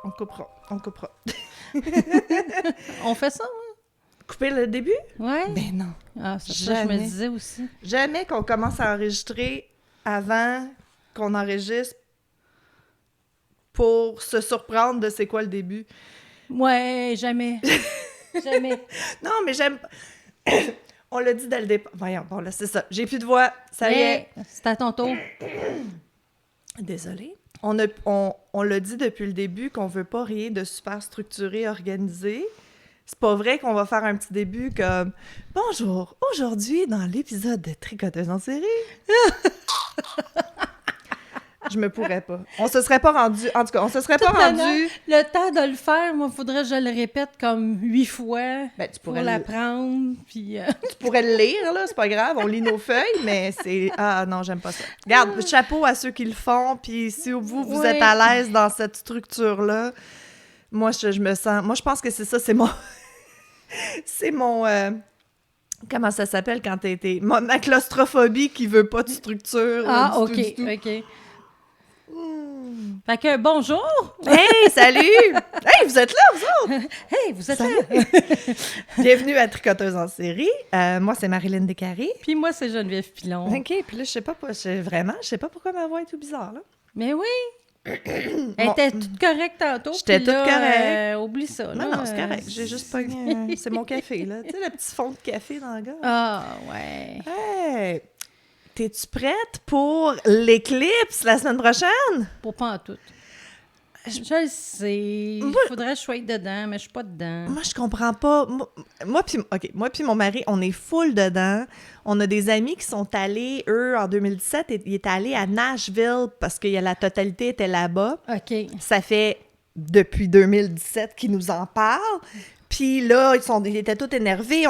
on coupera. On fait ça, hein? Couper le début? Ouais. Ben non. Ah, c'est ça, je me disais aussi. Jamais qu'on commence à enregistrer avant qu'on enregistre pour se surprendre de c'est quoi le début. Ouais, jamais. Jamais. Non, mais j'aime... On l'a dit dès le départ. Voyons, bon là, c'est ça. J'ai plus de voix. Ça y est. C'est à ton tour. Désolée. On l'a dit depuis le début qu'on veut pas rien de super structuré, organisé. C'est pas vrai qu'on va faire un petit début comme « Bonjour, aujourd'hui, dans l'épisode de Tricoteuse en série... » Je me pourrais pas. On se serait pas rendu... En tout cas, on se serait pas rendu... Le temps de le faire, moi, faudrait que je le répète comme 8 fois Ben, tu pour pourrais l'apprendre, puis... Tu pourrais le lire, là, c'est pas grave, on lit nos feuilles, mais c'est... Ah non, j'aime pas ça. Regarde, chapeau à ceux qui le font, puis si vous êtes à l'aise dans cette structure-là, moi, je me sens... Moi, je pense que c'est ça, c'est mon... c'est mon... Comment ça s'appelle quand t'es... Ma claustrophobie qui veut pas de structure. Ah, du OK, tout, du tout. OK. Fait que, bonjour! Hey, salut! Hey, vous êtes là, vous autres? Hey, vous êtes Salut. là! Bienvenue à Tricoteuse en série. Moi, c'est Marilyn Descaries. Puis moi, c'est Geneviève Pilon. OK, puis là, je sais pas pourquoi ma voix est tout bizarre, là. Mais oui! Elle était toute correcte tantôt. J'étais puis là, toute correcte. Oublie ça. Non, là, non, c'est correct. J'ai juste pogné... c'est mon café, là. Tu sais, le petit fond de café dans le gars. Ah, ouais. Hey! T'es-tu prête pour l'éclipse la semaine prochaine? Pour pas en tout. Je le sais. Il faudrait que je sois dedans, mais je suis pas dedans. Moi, je comprends pas. Moi puis mon mari, on est full dedans. On a des amis qui sont allés, eux, en 2017, ils étaient allés à Nashville parce que la totalité était là-bas. OK. Ça fait depuis 2017 qu'ils nous en parlent. Puis là, ils étaient tous énervés.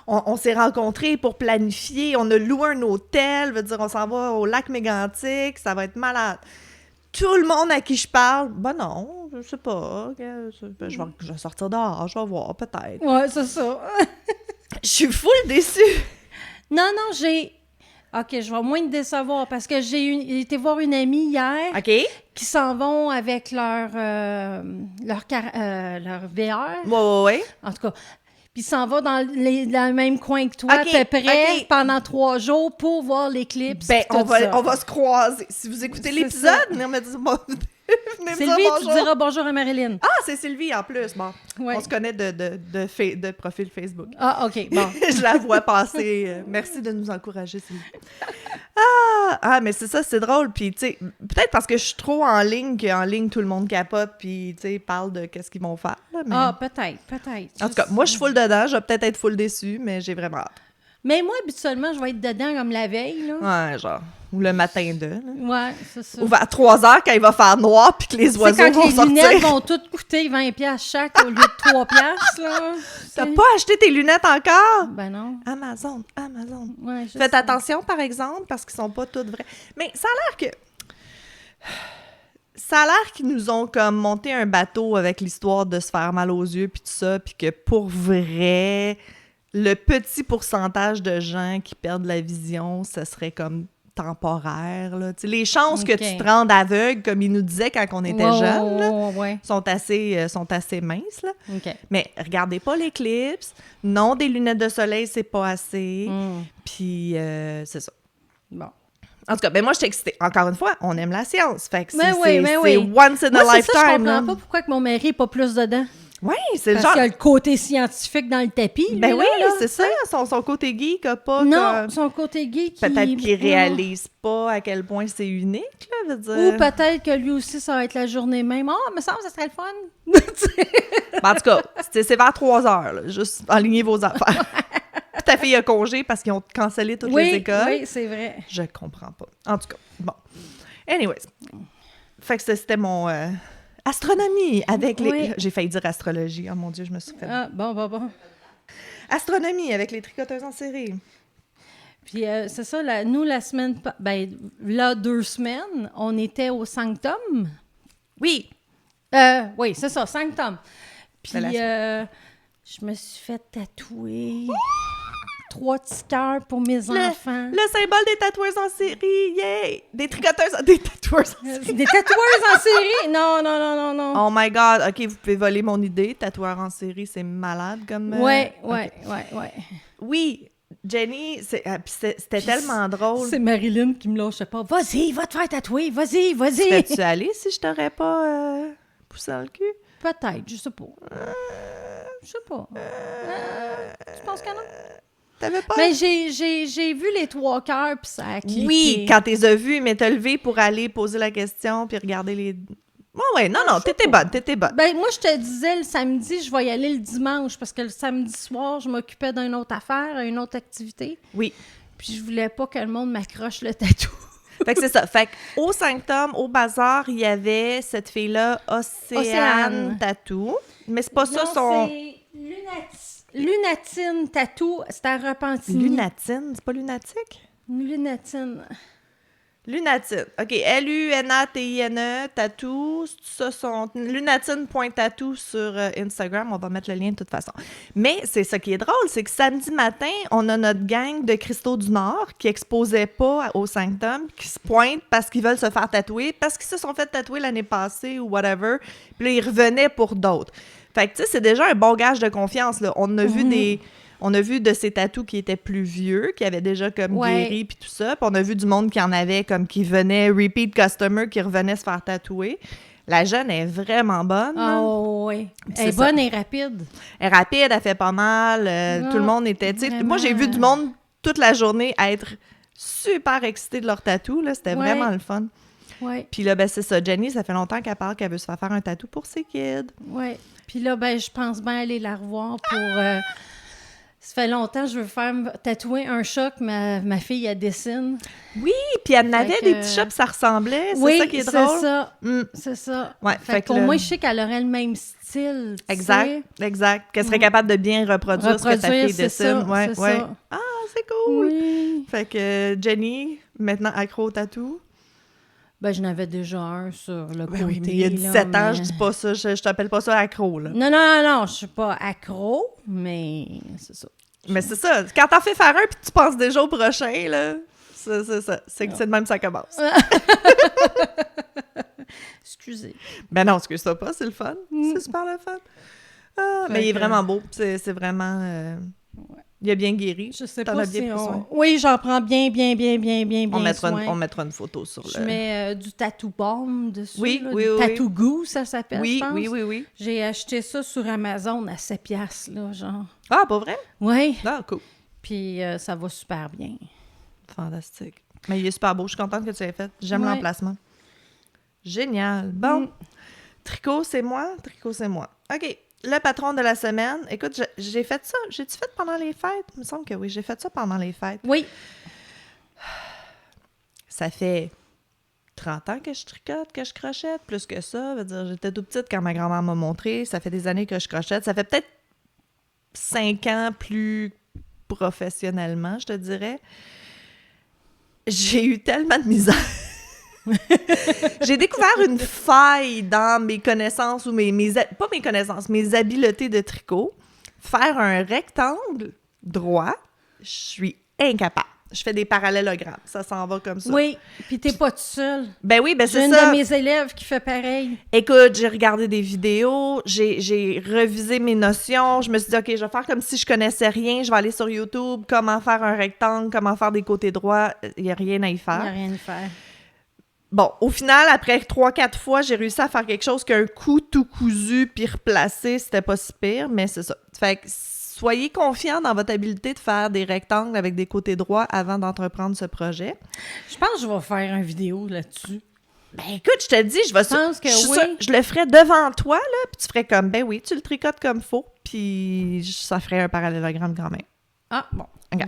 On s'est rencontrés pour planifier. On a loué un hôtel. Veut dire, on s'en va au lac Mégantic. Ça va être malade. Tout le monde à qui je parle, ben non, je sais pas. Je vais sortir dehors, je vais voir, peut-être. Ouais, c'est ça. Je suis full déçue. Non, j'ai... OK, je vais moins te décevoir parce que j'ai été voir une amie hier OK? qui s'en vont avec leur VR. Ouais. En tout cas, puis ils s'en vont dans le même coin que toi, OK, à peu près, OK. pendant 3 jours pour voir l'éclipse. Ben, puis tout ça. on va se croiser. Si vous écoutez C'est l'épisode, ça. venez me dire, venez me dire Sylvie, tu bonjour. diras bonjour à Marilyn. Ah, c'est Sylvie en plus. Bon, Ouais. on se connaît de profil Facebook. Ah, OK, bon. Je la vois passer. Merci de nous encourager, Sylvie. Mais c'est ça, c'est drôle. Puis, tu sais, peut-être parce que je suis trop en ligne qu'en ligne, tout le monde capote puis, tu sais, parle de qu'est-ce qu'ils vont faire. Là, mais... Ah, peut-être. En tout cas, moi, je suis full dedans. Je vais peut-être être full déçue, mais j'ai vraiment hâte. Mais moi, habituellement, je vais être dedans comme la veille, là. Ouais, genre. Ou le matin de. Là. Ouais, c'est ça. Ou à 3 heures quand il va faire noir puis que les C'est oiseaux quand vont les sortir. lunettes vont toutes coûter 20$ chaque au lieu de 3$, là. T'as pas acheté tes lunettes encore? Ben non. Amazon. Ouais, je Faites sais. attention, par exemple, parce qu'ils sont pas toutes vraies. Mais ça a l'air que... Ça a l'air qu'ils nous ont comme monté un bateau avec l'histoire de se faire mal aux yeux puis tout ça, puis que pour vrai, le petit pourcentage de gens qui perdent la vision, ça serait comme temporaire, là. Tu sais, les chances que Ok. tu te rendes aveugle, comme ils nous disaient quand on était jeunes, là, Ouais. sont assez minces, là. OK. Mais regardez pas l'éclipse. Non, des lunettes de soleil, c'est pas assez. Hmm. Puis, c'est ça. Bon. En tout cas, ben moi, je suis excitée. Encore une fois, on aime la science. Fait que Mais c'est oui. once in a Moi, c'est lifetime. ça, je comprends là. pas pourquoi que mon mari n'est pas plus dedans. Oui, c'est le Parce genre... qu'il y a le côté scientifique dans le tapis, lui, Ben oui, là. c'est ça. Son côté geek a pas... Non, comme- son côté geek. Peut-être qu'il réalise pas à quel point c'est unique, là, veut dire. Ou peut-être que lui aussi, ça va être la journée même. Ah, me semble que ça serait le fun. Ben, en tout cas, c'est vers 3 heures, là, juste enligner vos affaires. Puis ta fille a congé parce qu'ils ont cancellé toutes les écoles. Oui, c'est vrai. Je comprends pas. En tout cas, bon. Anyways. Fait que c'était mon... astronomie avec les... Oui. J'ai failli dire astrologie. Oh mon Dieu, je me suis fait... Ah, bon. Astronomie avec les tricoteuses en série. Puis c'est ça, nous, la semaine... là, 2 semaines, on était au Sanctum. Oui. Oui, c'est ça, Sanctum. Puis C'est la je me suis fait tatouer 3 petits cœurs pour mes enfants. Le symbole des tatoueuses en série, yay! Des tricoteuses, des tatoueuses en série. Des tatoueuses en série? Non. Oh my God! OK, vous pouvez voler mon idée. Tatoueur en série, c'est malade comme... Ouais. Oui, Jenny, c'était tellement drôle. C'est Marilyn qui me lâchait pas. Vas-y, va te faire tatouer, vas-y. Serais-tu allée si je t'aurais pas poussé dans le cul? Peut-être, je sais pas. Je sais pas. Tu penses que non? T'avais pas... Mais j'ai vu les 3 cœurs, puis ça a cliqué. Oui, quand t'es as vu, mais t'as levé pour aller poser la question puis regarder les... Ouais, non, t'étais bonne. Ben, moi, je te disais, le samedi, je vais y aller le dimanche, parce que le samedi soir, je m'occupais d'une autre affaire, une autre activité. Oui. Puis je voulais pas que le monde m'accroche le tatou. Fait que c'est ça. Fait qu'au Sanctum, au bazar, il y avait cette fille-là, Océane Tattoo. Mais c'est pas ça son... c'est Lunatine Tattoo, c'est à Repentigny. Lunatine? C'est pas lunatique? Lunatine. Lunatine. OK. Lunatine Tattoo. Ça, son... Lunatine.tattoo sur Instagram. On va mettre le lien de toute façon. Mais c'est ça qui est drôle, c'est que samedi matin, on a notre gang de Cristaux du Nord qui exposait pas au Sanctum, qui se pointent parce qu'ils veulent se faire tatouer, parce qu'ils se sont fait tatouer l'année passée ou whatever. Puis là, ils revenaient pour d'autres. Fait que, tu sais, c'est déjà un bon gage de confiance, là. On a vu de ces tatous qui étaient plus vieux, qui avaient déjà comme guéri puis tout ça. Puis on a vu du monde qui en avait comme qui venait, repeat customer, qui revenait se faire tatouer. La jeune est vraiment bonne. Oh oui. Elle est bonne et rapide. Elle est rapide, elle fait pas mal. Tout le monde était... Moi, j'ai vu du monde toute la journée être super excité de leur tatou. Là. C'était vraiment le fun. Ouais. Puis là, ben c'est ça. Jenny, ça fait longtemps qu'elle parle qu'elle veut se faire un tatou pour ses kids. Oui. Puis là, ben je pense bien aller la revoir pour... Ça fait longtemps que je veux faire tatouer un chat que ma fille, elle dessine. Oui, puis elle avait des petits chats, puis ça ressemblait. C'est ça qui est drôle. C'est ça. C'est ça. Ouais, fait que pour moi, je sais qu'elle aurait le même style. Exact. Qu'elle serait capable de bien reproduire ce que ta fille dessine. Ouais. Ça. Ah, c'est cool. Oui. Fait que Jenny, maintenant accro au tatou. Ben, je n'avais déjà un sur le côté. Oui, mais il y a 17 ans, je dis pas ça, je t'appelle pas ça accro, là. Non, je suis pas accro, mais c'est ça. Mais c'est ça, quand t'en fais faire un puis tu penses déjà au prochain, là, c'est ça, c'est que c'est de même que ça commence. Excusez. Ben non, excuse-toi pas, c'est le fun. C'est super le fun. Ah, mais il est vraiment beau, c'est vraiment... Il a bien guéri. Je sais T'en pas as bien pris soin. Oui, j'en prends bien soin. On mettra une photo sur le... Je mets du tattoo balm dessus. Oui. Tattoo goo, ça s'appelle, je pense. Oui. J'ai acheté ça sur Amazon à 7 $, là, genre. Ah, pas vrai? Oui. Ah, cool. Puis ça va super bien. Fantastique. Mais il est super beau. Je suis contente que tu l'aies fait. J'aime l'emplacement. Génial. Bon. Tricot, c'est moi. OK. Le patron de la semaine. Écoute, j'ai fait ça. J'ai-tu fait pendant les fêtes? Il me semble que oui. J'ai fait ça pendant les fêtes. Oui. Ça fait 30 ans que je tricote, que je crochette. Plus que ça. Je veux dire, j'étais tout petite quand ma grand-mère m'a montré. Ça fait des années que je crochette. Ça fait peut-être 5 ans plus professionnellement, je te dirais. J'ai eu tellement de misère. J'ai découvert une faille dans mes connaissances ou pas mes connaissances, mes habiletés de tricot. Faire un rectangle droit, je suis incapable. Je fais des parallélogrammes. Ça s'en va comme ça. Oui, puis t'es pas toute seule. Ben oui, ben c'est ça. J'ai une de mes élèves qui fait pareil. Écoute, j'ai regardé des vidéos, j'ai revisé mes notions. Je me suis dit, OK, je vais faire comme si je connaissais rien. Je vais aller sur YouTube, comment faire un rectangle, comment faire des côtés droits. Il n'y a rien à y faire. Il n'y a rien à faire. Bon, au final, après 3-4 fois, j'ai réussi à faire quelque chose qu'un coup tout cousu puis replacé, c'était pas si pire, mais c'est ça. Fait que soyez confiants dans votre habileté de faire des rectangles avec des côtés droits avant d'entreprendre ce projet. Je pense que je vais faire une vidéo là-dessus. Ben écoute, je te dis, je pense que oui. Je le ferais devant toi, là, puis tu ferais comme, ben oui, tu le tricotes comme faut, puis ça ferait un parallélogramme quand même. Ah, bon. OK.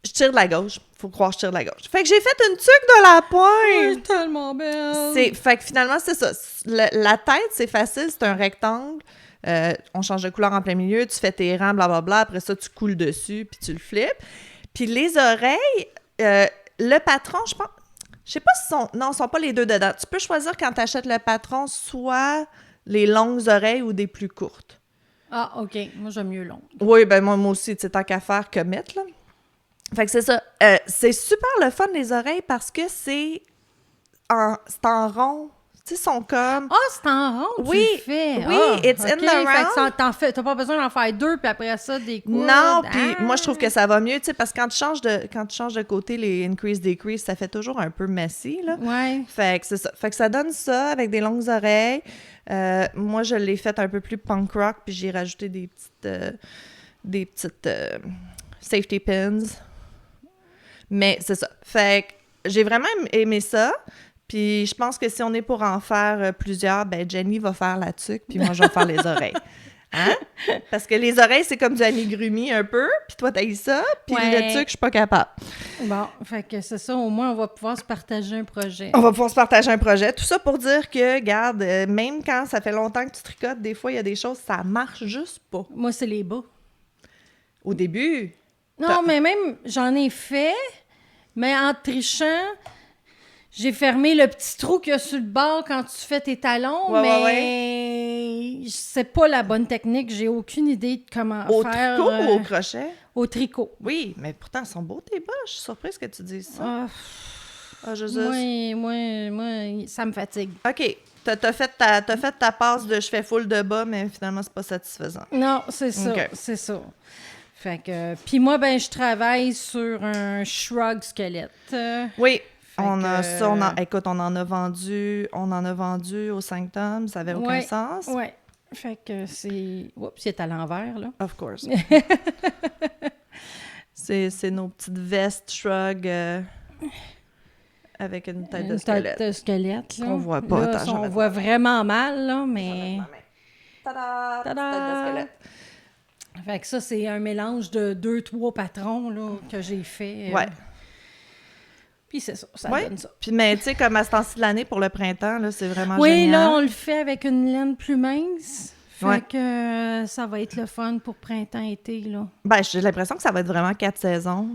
Je tire de la gauche. Faut croire que je tire de la gauche. Fait que j'ai fait une tuque de la pointe. C'est tellement belle. Fait que finalement, c'est ça. La tête, c'est facile. C'est un rectangle. On change de couleur en plein milieu. Tu fais tes rangs, blablabla. Après ça, tu coules dessus, puis tu le flippes. Puis les oreilles, le patron, je pense... Je sais pas si sont... Non, ils sont pas les deux dedans. Tu peux choisir quand tu achètes le patron, soit les longues oreilles ou des plus courtes. Ah, OK. Moi, j'aime mieux longue. Oui, ben moi aussi, tu sais, tant qu'à faire que mettre, là. Fait que c'est ça. C'est super le fun, les oreilles, parce que c'est en rond. Tu sais, sont comme... Ah, c'est en rond, Oui, tu le fais. oui, Ah, it's in OK. the Fait que round. t'as pas besoin d'en faire 2, puis après ça, des coudes. Non, puis Ah! moi, je trouve que ça va mieux, tu sais, parce que quand tu changes de côté, les increase-decrease, ça fait toujours un peu messy, là. Ouais. Fait que c'est ça. Fait que ça donne ça avec des longues oreilles. Moi, je l'ai fait un peu plus punk rock, puis j'ai rajouté des petites safety pins. Mais c'est ça. Fait que j'ai vraiment aimé ça. Puis je pense que si on est pour en faire plusieurs, ben Jenny va faire la tuque, puis moi, je vais faire les oreilles. Hein? Parce que les oreilles, c'est comme du amigurumi un peu, puis toi, t'as eu ça, puis Ouais. le tuque, je suis pas capable. Bon, fait que c'est ça. Au moins, on va pouvoir se partager un projet. On va pouvoir se partager un projet. Tout ça pour dire que, regarde, même quand ça fait longtemps que tu tricotes, des fois, il y a des choses, ça marche juste pas. Moi, c'est les bas. Au début. Non, mais même, j'en ai fait, mais en trichant, j'ai fermé le petit trou qu'il y a sur le bord quand tu fais tes talons, mais c'est pas la bonne technique. J'ai aucune idée de comment Au faire. tricot ou au crochet? Au tricot. Oui, mais pourtant, ils sont beaux tes bas. Je suis surprise que tu dises ça. Ah, Ah, Jésus. moi, ça me fatigue. OK. T'as fait ta passe de je fais full de bas, mais finalement, c'est pas satisfaisant. Non, c'est ça, OK. c'est ça. Fait que, puis moi, ben, je travaille sur un shrug squelette. Oui. Fait Écoute, on en a vendu aux 5 tomes, ça avait aucun sens. Ouais. Fait que c'est... Oups, c'est à l'envers, là. Of course. c'est nos petites vestes shrug avec une tête de squelette. Tête de squelette, là. On voit pas. Là, Attends, on voit vraiment mal, là, mais... Tada! Tada! Tête de squelette. Fait que ça, c'est un mélange de 2-3 patrons, là, que j'ai fait. Ouais. Puis c'est ça, ça Ouais. donne ça. Puis, mais tu sais, comme à ce temps-ci de l'année pour le printemps, là, c'est vraiment Oui, génial. là, on le fait avec une laine plus mince. Fait Ouais. que ça va être le fun pour printemps-été, là. Ben, j'ai l'impression que ça va être vraiment 4 saisons.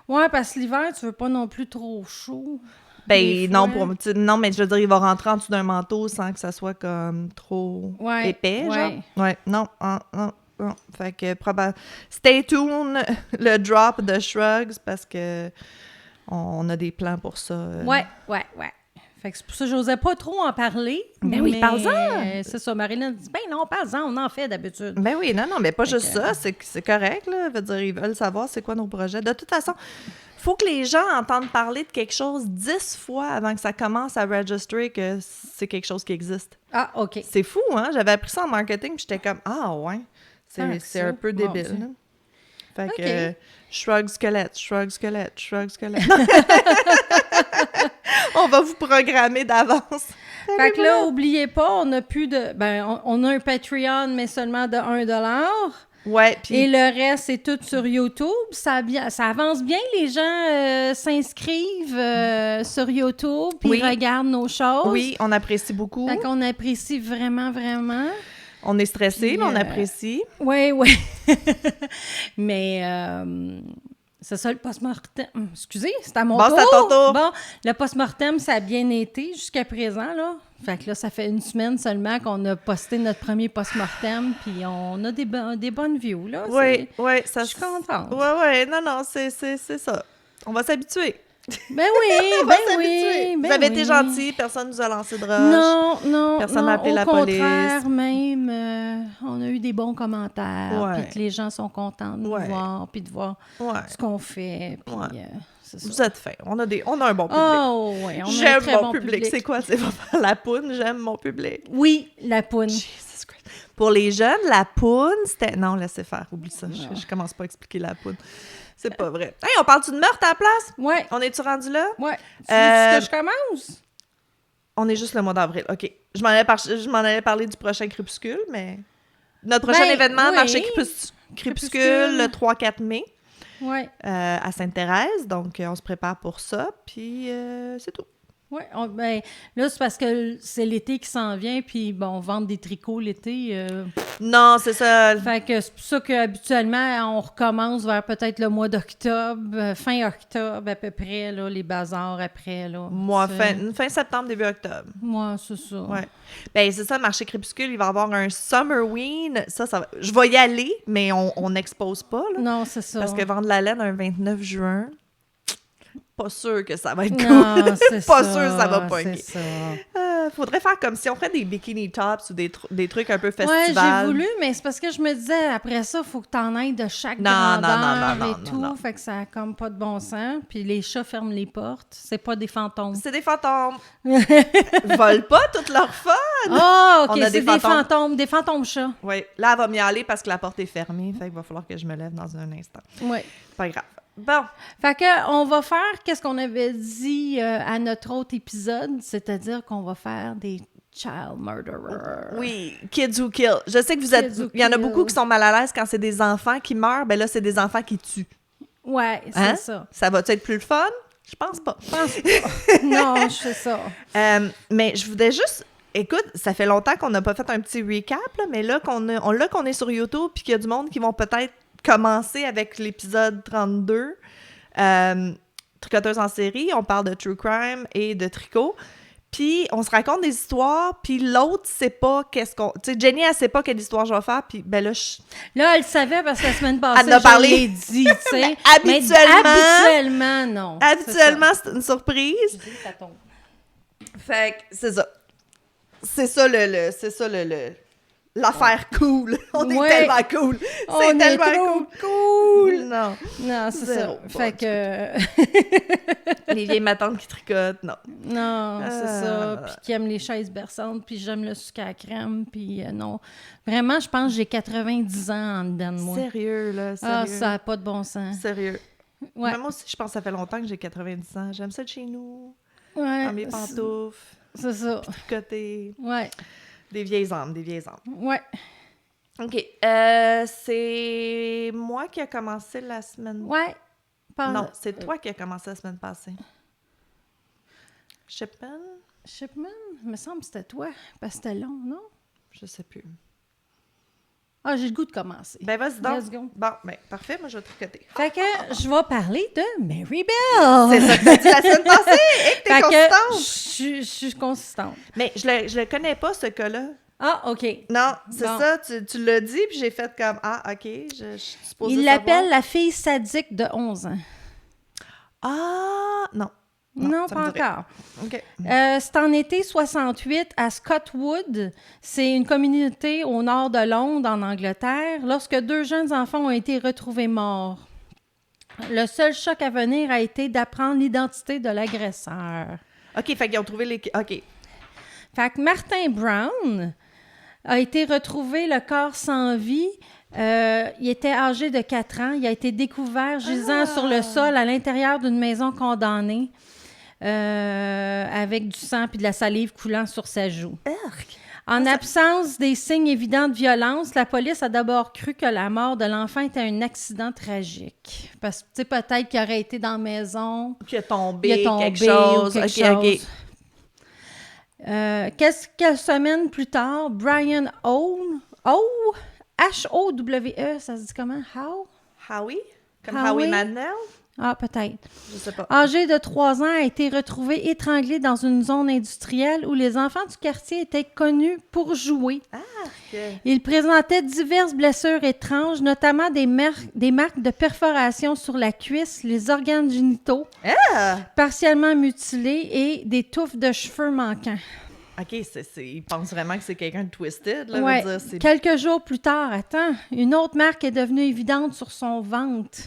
Ouais, parce que l'hiver, tu veux pas non plus trop chaud. Ben, Des non, fois. non, mais je veux dire, il va rentrer en dessous d'un manteau sans que ça soit comme trop Ouais, épais, ouais. genre. Ouais, non. Fait que, stay tuned, le drop de Shrugs, parce que on a des plans pour ça. Ouais. Fait que c'est pour ça que j'osais pas trop en parler. Ben oui, mais parle-en! C'est ça, Marilyn dit, ben non, parle-en, on en fait d'habitude. Ben oui, non, mais pas juste que- ça, c'est correct, là. Veut dire, ils veulent savoir c'est quoi nos projets. De toute façon, faut que les gens entendent parler de quelque chose 10 fois avant que ça commence à registrer que c'est quelque chose qui existe. Ah, OK. C'est fou, hein? J'avais appris ça en marketing, puis j'étais comme, ah ouais, Ah, c'est ça, un peu mon débile. Dieu. là. Fait Ok. que, shrug squelette. On va vous programmer d'avance. Fait que là, oubliez pas, on a plus de... Ben, on a un Patreon, mais seulement de 1$. Ouais, puis Et le reste, c'est tout sur YouTube. Ça avance bien. Les gens s'inscrivent sur YouTube puis Oui. regardent nos choses. oui, on apprécie beaucoup. Fait qu'on apprécie vraiment, vraiment. On est stressé, Puis, mais on apprécie. Oui. Mais c'est ça, le post-mortem. Excusez, c'est à mon Bon, tour. c'est à ton tour. Bon, le post-mortem, ça a bien été jusqu'à présent, là. Fait que là, ça fait une semaine seulement qu'on a posté notre premier post-mortem, puis on a des bonnes views, là. Oui, ça Je suis contente. Ouais, non, c'est ça. On va s'habituer. Ben oui, On va ben s'habituer. oui. Vous avez été gentils, personne nous a lancé de roche. Non. Personne n'a appelé au la contraire, police. même, on a eu des bons commentaires, Ouais. puis que les gens sont contents de nous Ouais. voir, puis de voir Ouais. ce qu'on fait, puis Ouais. c'est ça. Vous êtes fins. On a un bon public. Oh, oui, on a un J'aime très mon bon public. C'est quoi? C'est vraiment la poune. J'aime mon public. Oui, la poune. Jesus Christ. Pour les jeunes, la poune, c'était... Non, laissez faire. Oublie ça. Je commence pas à expliquer la poune. C'est pas vrai. Hey, on parle-tu de meurtre à la place? Ouais, On est-tu rendu là? ouais. Tu veux que je commence? On est juste le mois d'avril. OK. Je m'en allais parler du prochain crépuscule, mais... Notre prochain Ben, événement, oui. marché crépuscule, le 3-4 mai, Ouais, à Sainte-Thérèse. Donc, on se prépare pour ça, puis c'est tout. Oui, ben, là, c'est parce que c'est l'été qui s'en vient, puis bon, vendre des tricots l'été. Non, c'est ça. Fait que c'est pour ça qu'habituellement, on recommence vers peut-être le mois d'octobre, fin octobre à peu près, là, les bazars après. Là, Moi, fin septembre, début octobre. Moi, c'est ça. Ouais. Ben, c'est ça, le marché crépuscule, il va y avoir un Summerween. Ça va... Je vais y aller, mais on n'expose pas, là. Non, c'est ça. Parce que vendre la laine un 29 juin, pas sûr que ça va être non, cool. c'est pas ça, sûr que ça va pogner. C'est ça. Faudrait faire comme si on ferait des bikini tops ou des trucs un peu Ouais, festival. j'ai voulu, mais c'est parce que je me disais, après ça, il faut que t'en ailles de chaque Non, grandeur non, et tout. non. Fait que ça a comme pas de bon sens. Puis les chats ferment les portes. C'est pas des fantômes. C'est des fantômes. Volent pas toute leur fun. Ah, OK, On a c'est des fantômes. Des fantômes chats. Oui. Là, elle va m'y aller parce que la porte est fermée. Fait qu'il va falloir que je me lève dans un instant. Oui. Pas grave. Bon. Fait que on va faire qu'est-ce qu'on avait dit à notre autre épisode, c'est-à-dire qu'on va faire des child murderers. Oui, Kids Who Kill. Je sais que vous êtes... Il y en a beaucoup qui sont mal à l'aise quand c'est des enfants qui meurent. Ben là, c'est des enfants qui tuent. Ouais, c'est Hein? ça. Ça va-tu être plus le fun? Je pense pas. Je pense pas. Non, je fais ça. Mais je voudrais juste... Écoute, ça fait longtemps qu'on n'a pas fait un petit recap, là, mais là qu'on est sur YouTube puis qu'il y a du monde qui vont peut-être commencer avec l'épisode 32, Tricoteuse en série, on parle de true crime et de tricot. Puis on se raconte des histoires, puis l'autre sait pas qu'est-ce qu'on... Tu sais, Jenny, elle sait pas quelle histoire je vais faire, puis ben là, Là, elle savait parce que la semaine passée, elle en a parlé. Je l'ai dit, tu sais. Habituellement, non. Habituellement, c'est une surprise. Je dis, ça tombe. Fait que c'est ça. C'est ça l'affaire cool. On est tellement cool. C'est tellement cool. Non. Non, c'est ça. Fait que... Les vieilles matantes qui tricotent, non. Non, c'est ça. Puis qui aiment les chaises berçantes, puis j'aime le sucre à la crème, puis non. Vraiment, je pense que j'ai 90 ans en dedans de moi. Sérieux, là, sérieux. Ah, ça n'a pas de bon sens. Sérieux. Ouais. Mais moi aussi, je pense que ça fait longtemps que j'ai 90 ans. J'aime ça de chez nous. Ouais. Dans mes pantoufles. C'est ça. Tricoter. Ouais. Des vieilles âmes. Ouais. OK. C'est moi qui a commencé la semaine... Ouais. Non, c'est toi qui a commencé la semaine passée. Shipman? Il me semble que c'était toi, parce que c'était long, non? Je sais plus. Ah, j'ai le goût de commencer. Ben, vas-y donc. Let's go. Bon, ben, parfait, moi, je vais tricoter. Fait que je vais parler de Mary Bell. C'est ça que t'as dit la semaine passée! Et que t'es consistante! Je suis consistante. Mais je le connais pas, ce cas-là. Ah, OK. Non, c'est Bon. ça, tu l'as dit, puis j'ai fait comme, ah, OK, je suis supposée Il savoir. l'appelle la fille sadique de 11 ans. Ah, non. Non, ça pas me dit rien. encore. OK. C'est en été 68 à Scottwood. C'est une communauté au nord de Londres, en Angleterre, lorsque 2 jeunes enfants ont été retrouvés morts. Le seul choc à venir a été d'apprendre l'identité de l'agresseur. OK, fait qu'ils ont trouvé les... OK. Fait que Martin Brown a été retrouvé le corps sans vie. Il était âgé de 4 ans. Il a été découvert gisant sur le sol à l'intérieur d'une maison condamnée avec du sang puis de la salive coulant sur sa joue. En absence des signes évidents de violence, la police a d'abord cru que la mort de l'enfant était un accident tragique. Parce que, tu sais, peut-être qu'il aurait été dans la maison. Qu'il a tombé, Il a tombé quelque chose. ou quelque OK. Quelques semaines plus tard, Brian H-O-W-E, ça se dit comment? Howie? Comme Howie? Howie Mandel? Ah, peut-être. Je sais pas. Âgé de 3 ans, a été retrouvé étranglé dans une zone industrielle où les enfants du quartier étaient connus pour jouer. OK. Il présentait diverses blessures étranges, notamment des marques de perforation sur la cuisse, les organes génitaux, partiellement mutilés et des touffes de cheveux manquants. OK, il pense vraiment que c'est quelqu'un de twisted, là. Ouais. Veut dire, c'est... Quelques jours plus tard, une autre marque est devenue évidente sur son ventre,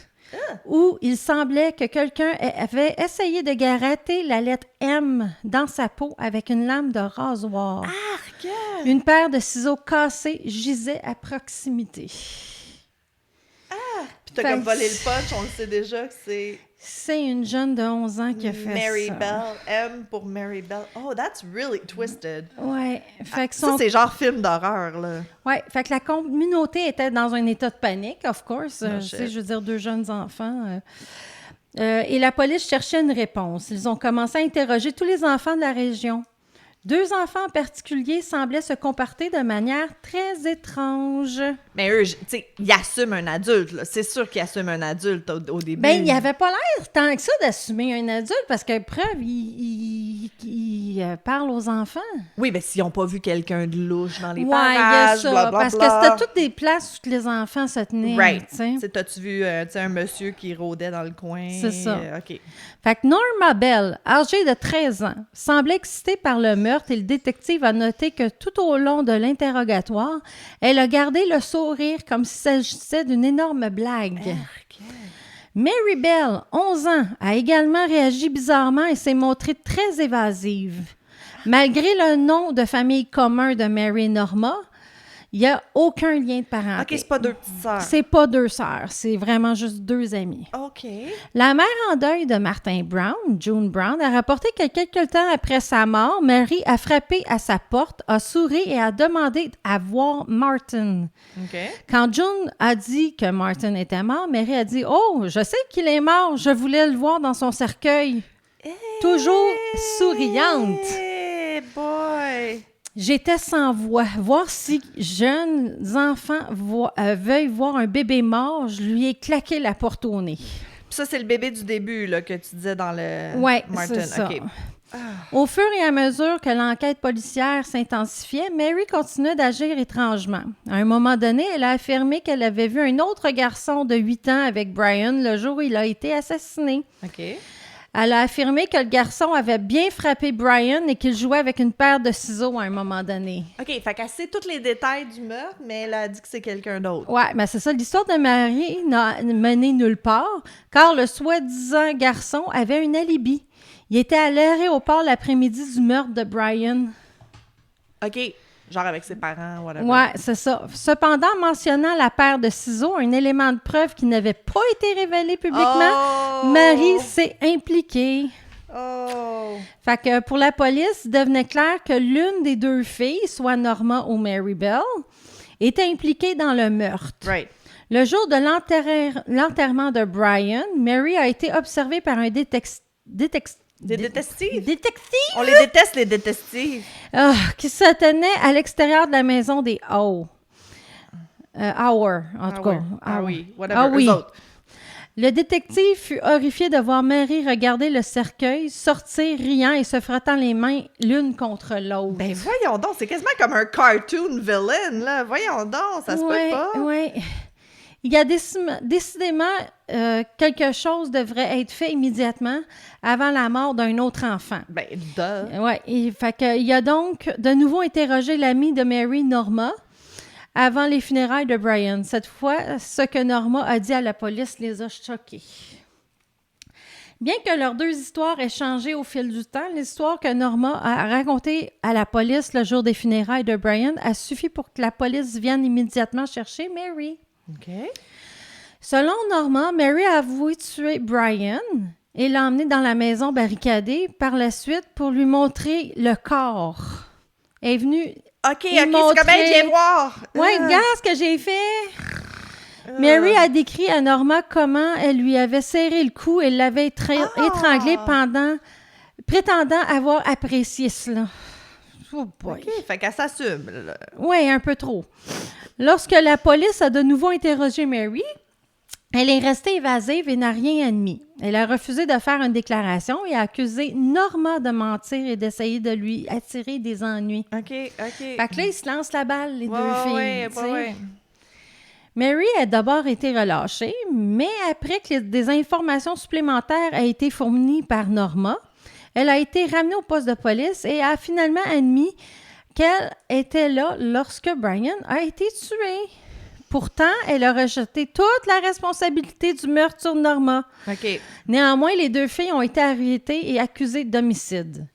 où il semblait que quelqu'un avait essayé de gratter la lettre M dans sa peau avec une lame de rasoir. Arc! Une paire de ciseaux cassés gisait à proximité. Puis t'as comme volé le punch, on le sait déjà que c'est... C'est une jeune de 11 ans qui a fait Mary ça. Bell. M pour Mary Bell. Oh, that's really twisted. Ouais. Fait que Ça, c'est genre film d'horreur, là. Ouais, fait que la communauté était dans un état de panique, of course. Oh, Tu sais, je veux dire, 2 jeunes enfants. Et la police cherchait une réponse. Ils ont commencé à interroger tous les enfants de la région. 2 enfants en particulier semblaient se comporter de manière très étrange. Mais eux, tu sais, ils assument un adulte, là. C'est sûr qu'ils assument un adulte au début. Ben, il n'y avait pas l'air tant que ça d'assumer un adulte, parce que, preuve, il parle aux enfants. Oui, ben s'ils n'ont pas vu quelqu'un de louche dans les Ouais, il y a parages, ça, blablabla. parce que c'était toutes des places où les enfants se tenaient, Right. tu sais. Tu sais, t'as-tu vu tu sais, un monsieur qui rôdait dans le coin? C'est ça. OK. Fait que Norma Bell, âgée de 13 ans, semblait excitée par le meurtre et le détective a noté que tout au long de l'interrogatoire, elle a gardé le sourire comme s'il s'agissait d'une énorme blague. Mary Bell, 11 ans, a également réagi bizarrement et s'est montrée très évasive. Malgré le nom de famille commun de Mary et Norma, il n'y a aucun lien de parenté. OK, c'est pas 2 petites sœurs. C'est pas 2 sœurs, c'est vraiment juste 2 amies. OK. La mère en deuil de Martin Brown, June Brown, a rapporté que quelque temps après sa mort, Mary a frappé à sa porte, a souri et a demandé à voir Martin. OK. Quand June a dit que Martin était mort, Mary a dit « Oh, je sais qu'il est mort, je voulais le voir dans son cercueil. » Toujours souriante. Hey boy! J'étais sans voix. Voir si jeunes enfants veuillent voir un bébé mort, je lui ai claqué la porte au nez. Puis ça, c'est le bébé du début là, que tu disais dans le Oui, Martin. c'est ça. OK. Au fur et à mesure que l'enquête policière s'intensifiait, Mary continuait d'agir étrangement. À un moment donné, elle a affirmé qu'elle avait vu un autre garçon de 8 ans avec Brian le jour où il a été assassiné. OK. Elle a affirmé que le garçon avait bien frappé Brian et qu'il jouait avec une paire de ciseaux à un moment donné. OK, fait qu'elle sait tous les détails du meurtre, mais elle a dit que c'est quelqu'un d'autre. Ouais, mais c'est ça. L'histoire de Mary n'a mené nulle part, car le soi-disant garçon avait un alibi. Il était à l'aéroport l'après-midi du meurtre de Brian. OK. Genre avec ses parents, whatever. Ouais, c'est ça. Cependant, mentionnant la paire de ciseaux, un élément de preuve qui n'avait pas été révélé publiquement, Mary s'est impliquée. Oh! Fait que pour la police, il devenait clair que l'une des 2 filles, soit Norma ou Mary Bell, était impliquée dans le meurtre. Right. Le jour de l'enterrement de Brian, Mary a été observée par un détective. Des détectives? Détective? On les déteste, les détectives. Qui se tenait à l'extérieur de la maison des Howe. Hauer, en tout cas. Ouais. Ah oui, whatever. Ah oui. Eux autres. Le détective fut horrifié de voir Mary regarder le cercueil, sortir riant et se frottant les mains l'une contre l'autre. Ben voyons donc, c'est quasiment comme un cartoon villain, là. Voyons donc, ça se peut pas. Oui. Il y a décidément quelque chose devrait être fait immédiatement avant la mort d'un autre enfant. Ben, duh. Oui, fait que, il a donc de nouveau interrogé l'amie de Mary, Norma, avant les funérailles de Brian. Cette fois, ce que Norma a dit à la police les a choqués. Bien que leurs 2 histoires aient changé au fil du temps, l'histoire que Norma a racontée à la police le jour des funérailles de Brian a suffi pour que la police vienne immédiatement chercher Mary. OK. Selon Norma, Mary a avoué tuer Brian et l'a emmené dans la maison barricadée par la suite pour lui montrer le corps. Elle est venue OK, c'est comme elle vient voir. Oui, regarde ce que j'ai fait. Mary a décrit à Norma comment elle lui avait serré le cou et l'avait étranglé prétendant avoir apprécié cela. Oh boy. OK, fait qu'elle s'assume. Oui, un peu trop. Lorsque la police a de nouveau interrogé Mary, elle est restée évasive et n'a rien admis. Elle a refusé de faire une déclaration et a accusé Norma de mentir et d'essayer de lui attirer des ennuis. OK. Fait que là, ils se lancent la balle, les 2 filles. Ouais. Mary a d'abord été relâchée, mais après que des informations supplémentaires aient été fournies par Norma, elle a été ramenée au poste de police et a finalement admis qu'elle était là lorsque Brian a été tué. Pourtant, elle a rejeté toute la responsabilité du meurtre sur Norma. OK. Néanmoins, les 2 filles ont été arrêtées et accusées d'homicide.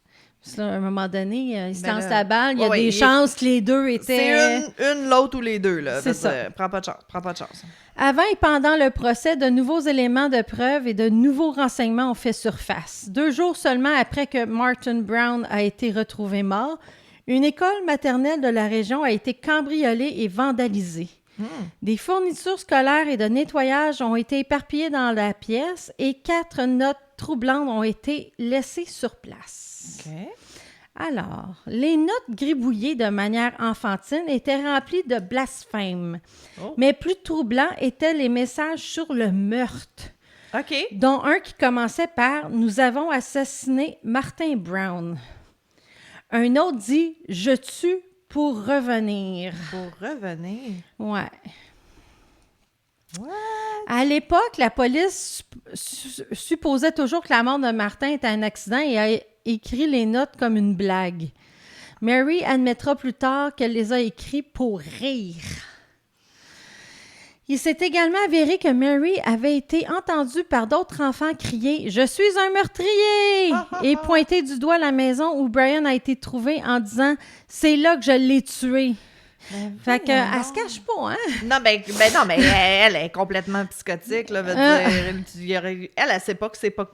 Parce que là, à un moment donné, ils se lancent la balle. Il y a des chances que les 2 étaient... C'est une, l'autre ou les 2, là. C'est ça. Prends pas de chance. Avant et pendant le procès, de nouveaux éléments de preuve et de nouveaux renseignements ont fait surface. 2 jours seulement après que Martin Brown a été retrouvé mort, une école maternelle de la région a été cambriolée et vandalisée. Des fournitures scolaires et de nettoyage ont été éparpillées dans la pièce et 4 notes troublantes ont été laissées sur place. OK. Alors, les notes gribouillées de manière enfantine étaient remplies de blasphèmes. Mais plus troublants étaient les messages sur le meurtre. OK. Dont un qui commençait par « Nous avons assassiné Martin Brown ». Un autre dit « Je tue pour revenir ». Pour revenir? Ouais. What? À l'époque, la police supposait toujours que la mort de Martin était un accident et a écrit les notes comme une blague. Mary admettra plus tard qu'elle les a écrits pour rire. Il s'est également avéré que Mary avait été entendue par d'autres enfants crier « Je suis un meurtrier » et pointer du doigt la maison où Brian a été trouvé en disant « C'est là que je l'ai tué ». Fait qu'elle se cache pas, hein? Non, non, mais elle est complètement psychotique, là, veut dire. Elle sait pas que c'est pas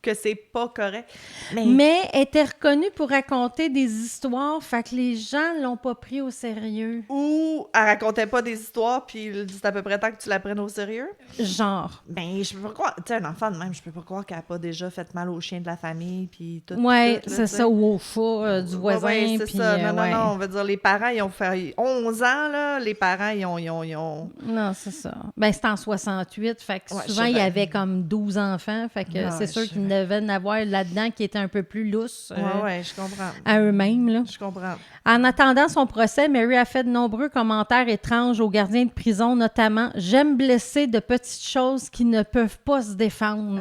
que c'est pas correct. Mais elle était reconnue pour raconter des histoires, fait que les gens l'ont pas pris au sérieux. Ou elle racontait pas des histoires, puis c'est à peu près temps que tu la prennes au sérieux. Genre. Ben, je peux pas croire... Tu sais, un enfant de même, je peux pas croire qu'elle a pas déjà fait mal au chien de la famille, puis tout. Ouais, tout, là, c'est ça, ou au chat du voisin. Ouais, c'est puis, ça. Non, on veut dire, les parents, ils ont fait 11 ans, là, les parents, ils ont... Non, c'est ça. Ben, c'était en 68, fait que souvent, il y avait comme 12 enfants, fait que c'est sûr qu'ils devaient en avoir là-dedans qui étaient un peu plus lousses je comprends. à eux-mêmes, là. Je comprends. En attendant son procès, Mary a fait de nombreux commentaires étranges aux gardiens de prison, notamment « J'aime blesser de petites choses qui ne peuvent pas se défendre ».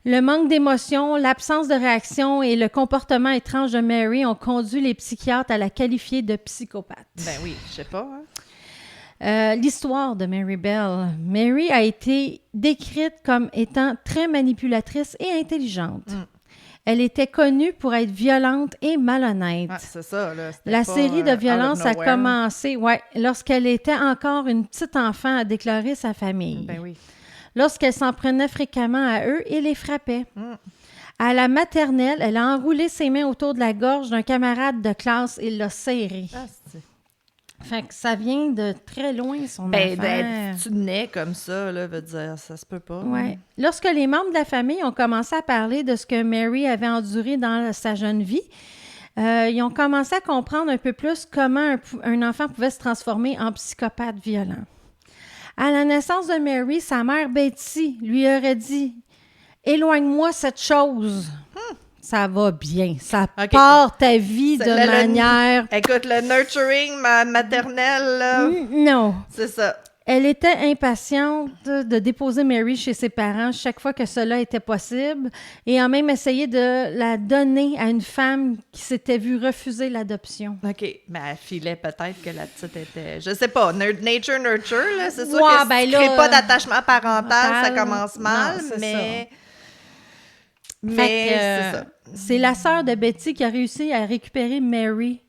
Le manque d'émotion, l'absence de réaction et le comportement étrange de Mary ont conduit les psychiatres à la qualifier de psychopathe. Ben oui, je sais pas. L'histoire de Mary Bell. Mary a été décrite comme étant très manipulatrice et intelligente. Elle était connue pour être violente et malhonnête. Ah, c'est ça, là. La série de violences a commencé lorsqu'elle était encore une petite enfant à déclarer sa famille. Ben oui. Lorsqu'elle s'en prenait fréquemment à eux et les frappait. À la maternelle, elle a enroulé ses mains autour de la gorge d'un camarade de classe et l'a serré. Fait que ça vient de très loin, son affaire. Tu nais comme ça, là, veut dire, ça se peut pas. Ouais. Lorsque les membres de la famille ont commencé à parler de ce que Mary avait enduré dans sa jeune vie, ils ont commencé à comprendre un peu plus comment un enfant pouvait se transformer en psychopathe violent. À la naissance de Mary, sa mère Betty lui aurait dit « Éloigne-moi cette chose ». Ça va bien. Ça part ta vie de manière... Écoute, le nurturing maternel, là... Non. C'est ça. Elle était impatiente de déposer Mary chez ses parents chaque fois que cela était possible et a même essayé de la donner à une femme qui s'était vue refuser l'adoption. OK. Mais elle filait peut-être que la petite était... Je sais pas. Nature, là. C'est sûr que si tu crées pas d'attachement parental, ça commence mal, non, mais... Ça. Mais c'est ça. C'est la sœur de Betty qui a réussi à récupérer Mary.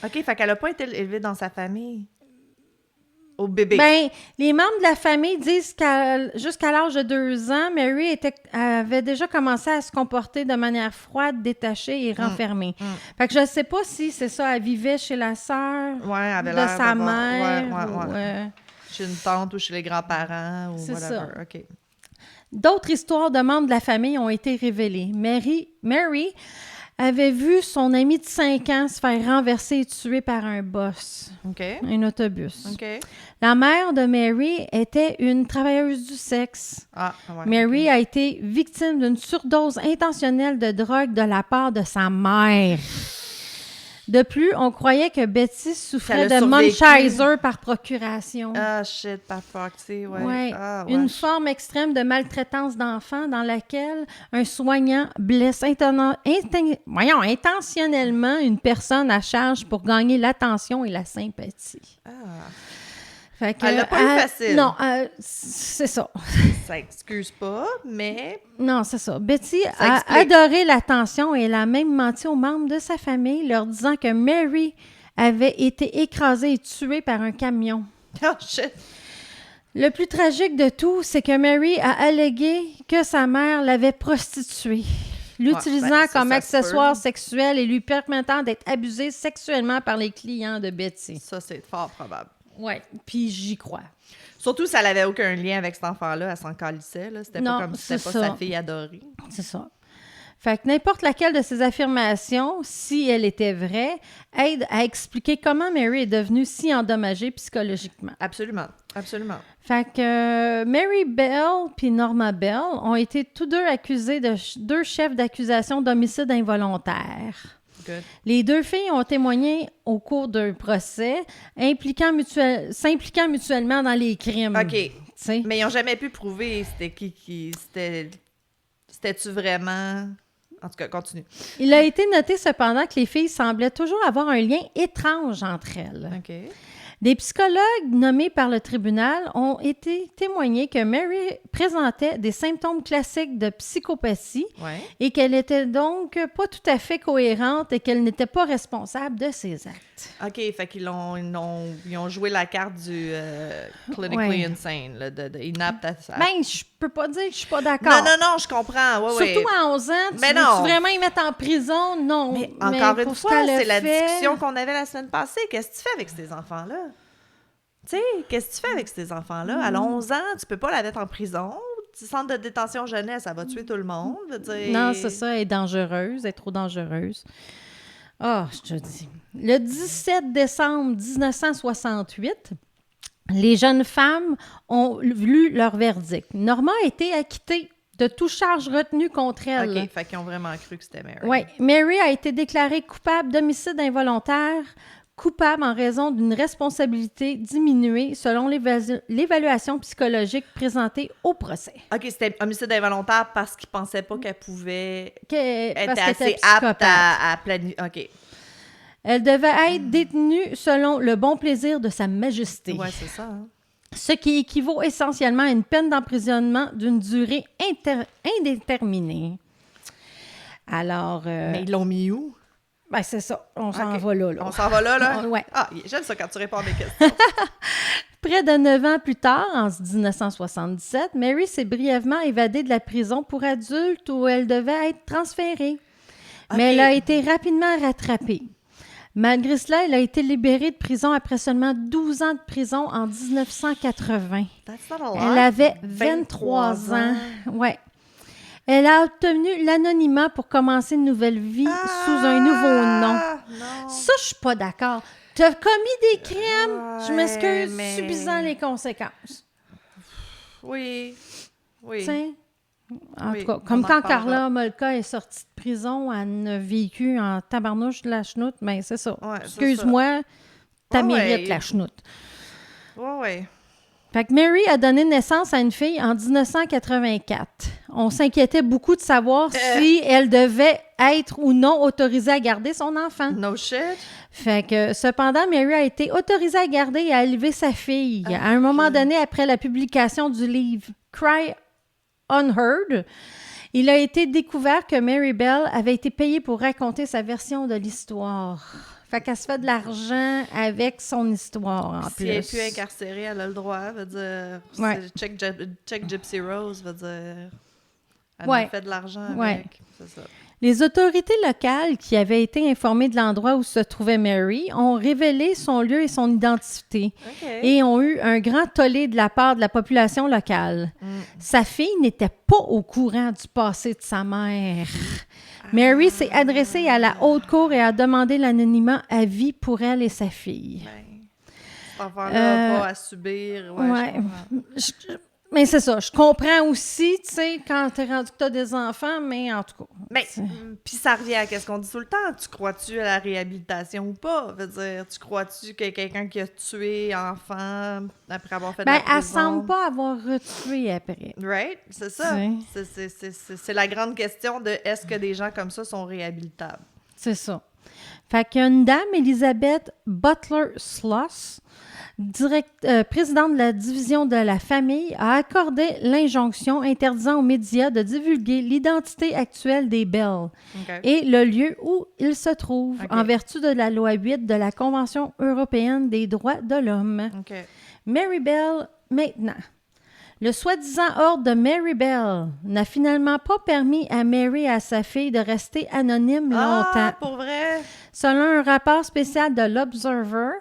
OK, fait qu'elle a pas été élevée dans sa famille. Au bébé. Ben, les membres de la famille disent jusqu'à l'âge de 2 ans, Mary avait déjà commencé à se comporter de manière froide, détachée et renfermée. Fait que je sais pas si c'est ça, elle vivait chez la sœur de sa mère. Chez une tante ou chez les grands-parents ou c'est whatever. ça. OK. D'autres histoires de membres de la famille ont été révélées. Mary avait vu son amie de 5 ans se faire renverser et tuer par un boss. OK. Un autobus. OK. La mère de Mary était une travailleuse du sexe. Mary a été victime d'une surdose intentionnelle de drogue de la part de sa mère. De plus, on croyait que Betty souffrait de Munchausen par procuration. Ah, shit, par proxy, Une forme extrême de maltraitance d'enfants dans laquelle un soignant blesse intentionnellement une personne à charge pour gagner l'attention et la sympathie. Fait que, elle l'a pas eu facile. Non, c'est ça. Ça excuse pas, mais... Non, c'est ça. Betty a adoré l'attention et elle a même menti aux membres de sa famille, leur disant que Mary avait été écrasée et tuée par un camion. Oh, shit! Le plus tragique de tout, c'est que Mary a allégué que sa mère l'avait prostituée. l'utilisant ça comme se accessoire peut. sexuel et lui permettant d'être abusé sexuellement par les clients de Betty. Ça, c'est fort probable. Oui, puis j'y crois. Surtout, ça n'avait aucun lien avec cet enfant-là. Elle s'en calissait. Là. C'était Non, pas comme si c'est c'était pas ça. sa fille adorée. C'est ça. Fait que n'importe laquelle de ces affirmations, si elle était vraie, aide à expliquer comment Mary est devenue si endommagée psychologiquement. Absolument. Absolument. Fait que Mary Bell puis Norma Bell ont été tous deux accusés de deux chefs d'accusation d'homicide involontaire. Good. Les deux filles ont témoigné au cours d'un procès s'impliquant mutuellement dans les crimes. OK. T'sais. Mais ils n'ont jamais pu prouver c'était qui... C'était-tu vraiment... En tout cas, continue. Il a été noté cependant que les filles semblaient toujours avoir un lien étrange entre elles. OK. Des psychologues nommés par le tribunal ont été témoignés que Mary présentait des symptômes classiques de psychopathie Ouais. et qu'elle était donc pas tout à fait cohérente et qu'elle n'était pas responsable de ses actes. OK, fait qu'ils ils ont joué la carte du clinically Ouais. insane, là, de inapte à... Ben, je peux pas dire que je suis pas d'accord. Non, je comprends. Ouais, Surtout à 11 ans, Mais veux-tu non. vraiment y mettre en prison? Non. Mais encore pour une ce fois, qu'elle a c'est la fait- discussion qu'on avait la semaine passée. Qu'est-ce que tu fais avec ces enfants-là? Tu sais, qu'est-ce que tu fais avec ces enfants-là? À 11 ans, tu peux pas la mettre en prison. Le centre de détention jeunesse, ça va tuer tout le monde. Je veux dire... Non, c'est ça, elle est dangereuse, elle est trop dangereuse. Ah, je te dis. Le 17 décembre 1968, les jeunes femmes ont lu leur verdict. Norma a été acquittée de toute charge retenue contre elle. OK, fait qu'ils ont vraiment cru que c'était Mary. Oui, Mary a été déclarée coupable d'homicide involontaire, coupable en raison d'une responsabilité diminuée selon l'évaluation psychologique présentée au procès. OK, c'était homicide involontaire parce qu'ils pensaient pas qu'elle pouvait Parce être qu'elle assez était apte psychopathe. à planifier. OK. Elle devait être détenue selon le bon plaisir de sa majesté, Ouais, c'est ça. Hein? ce qui équivaut essentiellement à une peine d'emprisonnement d'une durée indéterminée. Alors, Mais ils l'ont mis où? ben c'est ça, on s'en OK. va là. On s'en va là? Ouais. Ah, j'aime ça quand tu réponds à mes questions. Près de 9 ans plus tard, en 1977, Mary s'est brièvement évadée de la prison pour adultes où elle devait être transférée. Mais OK. elle a été rapidement rattrapée. Malgré cela, elle a été libérée de prison après seulement 12 ans de prison en 1980. That's not a lot. Elle avait 23 ans. Ouais. Elle a obtenu l'anonymat pour commencer une nouvelle vie sous un nouveau nom. Non. Ça, je suis pas d'accord. Tu as commis des crimes, je Ouais, m'excuse, mais- subissant les conséquences. Oui. Oui. T'sais? En Oui, tout cas, on comme en quand reparlera. Carla Molka est sortie de prison, elle a vécu en tabarnouche de la chenoute, mais c'est ça. Ouais, c'est Excuse-moi, t'as Ouais, mérite ouais. la chenoute. Ouais. Fait que Mary a donné naissance à une fille en 1984. On s'inquiétait beaucoup de savoir si elle devait être ou non autorisée à garder son enfant. No shit. Fait que, cependant, Mary a été autorisée à garder et à élever sa fille. À un moment donné, après la publication du livre Cry Unheard, il a été découvert que Mary Bell avait été payée pour raconter sa version de l'histoire. Fait qu'elle se fait de l'argent avec son histoire, en Si elle est plus. plus incarcérée, elle a le droit, veut dire. Ouais. Check Gypsy Rose, veut dire. Elle Ouais. a fait de l'argent avec. Ouais. C'est ça. Les autorités locales qui avaient été informées de l'endroit où se trouvait Mary ont révélé son lieu et son identité OK. et ont eu un grand tollé de la part de la population locale. Sa fille n'était pas au courant du passé de sa mère. Mary s'est adressée à la haute cour et a demandé l'anonymat à vie pour elle et sa fille. Ben, cet enfant-là a pas à subir. Ouais. ouais. Je comprends. Mais c'est ça, je comprends aussi, tu sais, quand t'es rendu que t'as des enfants, mais en tout cas. Mais, puis ça revient à ce qu'on dit tout le temps. Tu crois-tu à la réhabilitation ou pas? Veut dire, tu crois-tu que quelqu'un qui a tué enfant après avoir fait de la Ben, prison... elle semble pas avoir retué après. Right? C'est ça. Ouais. C'est la grande question de est-ce que des gens comme ça sont réhabilitables? C'est ça. Fait qu'une dame, Elizabeth Butler Sloss, présidente de la division de la famille, a accordé l'injonction interdisant aux médias de divulguer l'identité actuelle des Bell OK. et le lieu où ils se trouvent, OK. en vertu de la loi 8 de la Convention européenne des droits de l'homme. OK. Mary Bell, maintenant. Le soi-disant ordre de Mary Bell n'a finalement pas permis à Mary et à sa fille de rester anonymes longtemps. Ah, pour vrai? Selon un rapport spécial de l'Observer,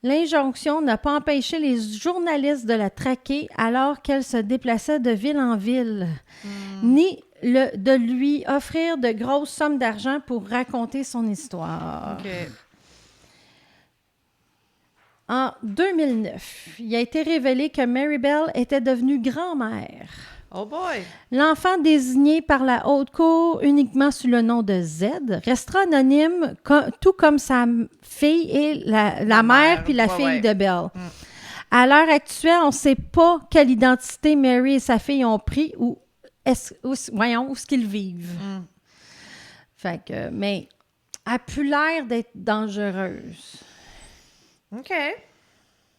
l'injonction n'a pas empêché les journalistes de la traquer alors qu'elle se déplaçait de ville en ville, ni de lui offrir de grosses sommes d'argent pour raconter son histoire. OK. En 2009, il a été révélé que Mary Bell était devenue grand-mère. Oh boy! L'enfant désigné par la haute cour uniquement sous le nom de Z restera anonyme, tout comme sa fille et la mère puis la fille de Bell. À l'heure actuelle, on ne sait pas quelle identité Mary et sa fille ont pris ou où ce qu'ils vivent. Fait que, mais elle a plus l'air d'être dangereuse. OK.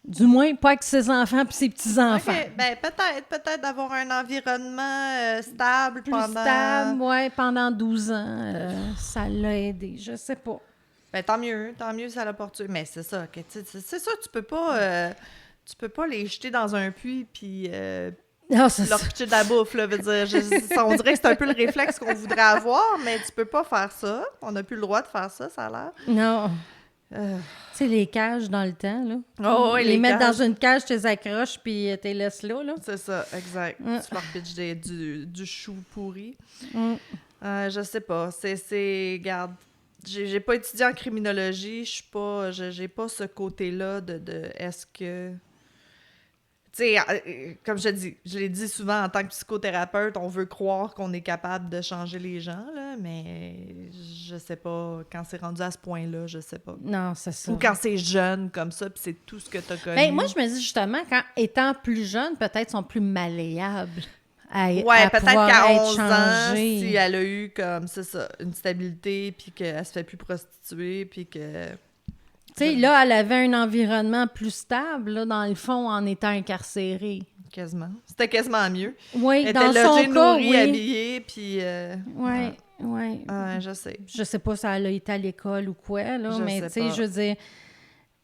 Du moins, pas avec ses enfants puis ses petits-enfants. OK. Ben, peut-être d'avoir un environnement stable Plus stable, oui, pendant 12 ans. Ça l'a aidé, je sais pas. Ben, tant mieux, ça l'a porté. Mais c'est ça, c'est ça, tu peux pas les jeter dans un puits puis leur pitcher de la bouffe, là, veut dire. On dirait que c'est un peu le réflexe qu'on voudrait avoir, mais tu peux pas faire ça. On n'a plus le droit de faire ça, ça a l'air. Non. Tu sais, les cages dans le temps, là. Oh, oui, les mettre dans une cage, tu les accroches, puis tu les laisses là. C'est ça, exact. Tu leur pitches du chou pourri. Je sais pas. Regarde, j'ai pas étudié en criminologie. J'ai pas ce côté-là de est-ce que... Tu sais, comme je l'ai dit souvent, en tant que psychothérapeute, on veut croire qu'on est capable de changer les gens, là, mais je sais pas, quand c'est rendu à ce point-là, je sais pas. Non, c'est ça. Ou quand c'est jeune comme ça, puis c'est tout ce que t'as connu. Ben, moi, je me dis justement, étant plus jeune, peut-être sont plus malléables à peut-être qu'à 11 ans, changé. si elle a eu comme, c'est ça, une stabilité, puis qu'elle se fait plus prostituer, puis que... Tu sais, là, elle avait un environnement plus stable, là, dans le fond, en étant incarcérée. Quasiment. C'était quasiment mieux. Oui, elle dans était son logée, cas, nourrie, oui. habillée, puis... Oui. Je sais. Je sais pas si elle a été à l'école ou quoi, là, mais tu sais, je veux dire,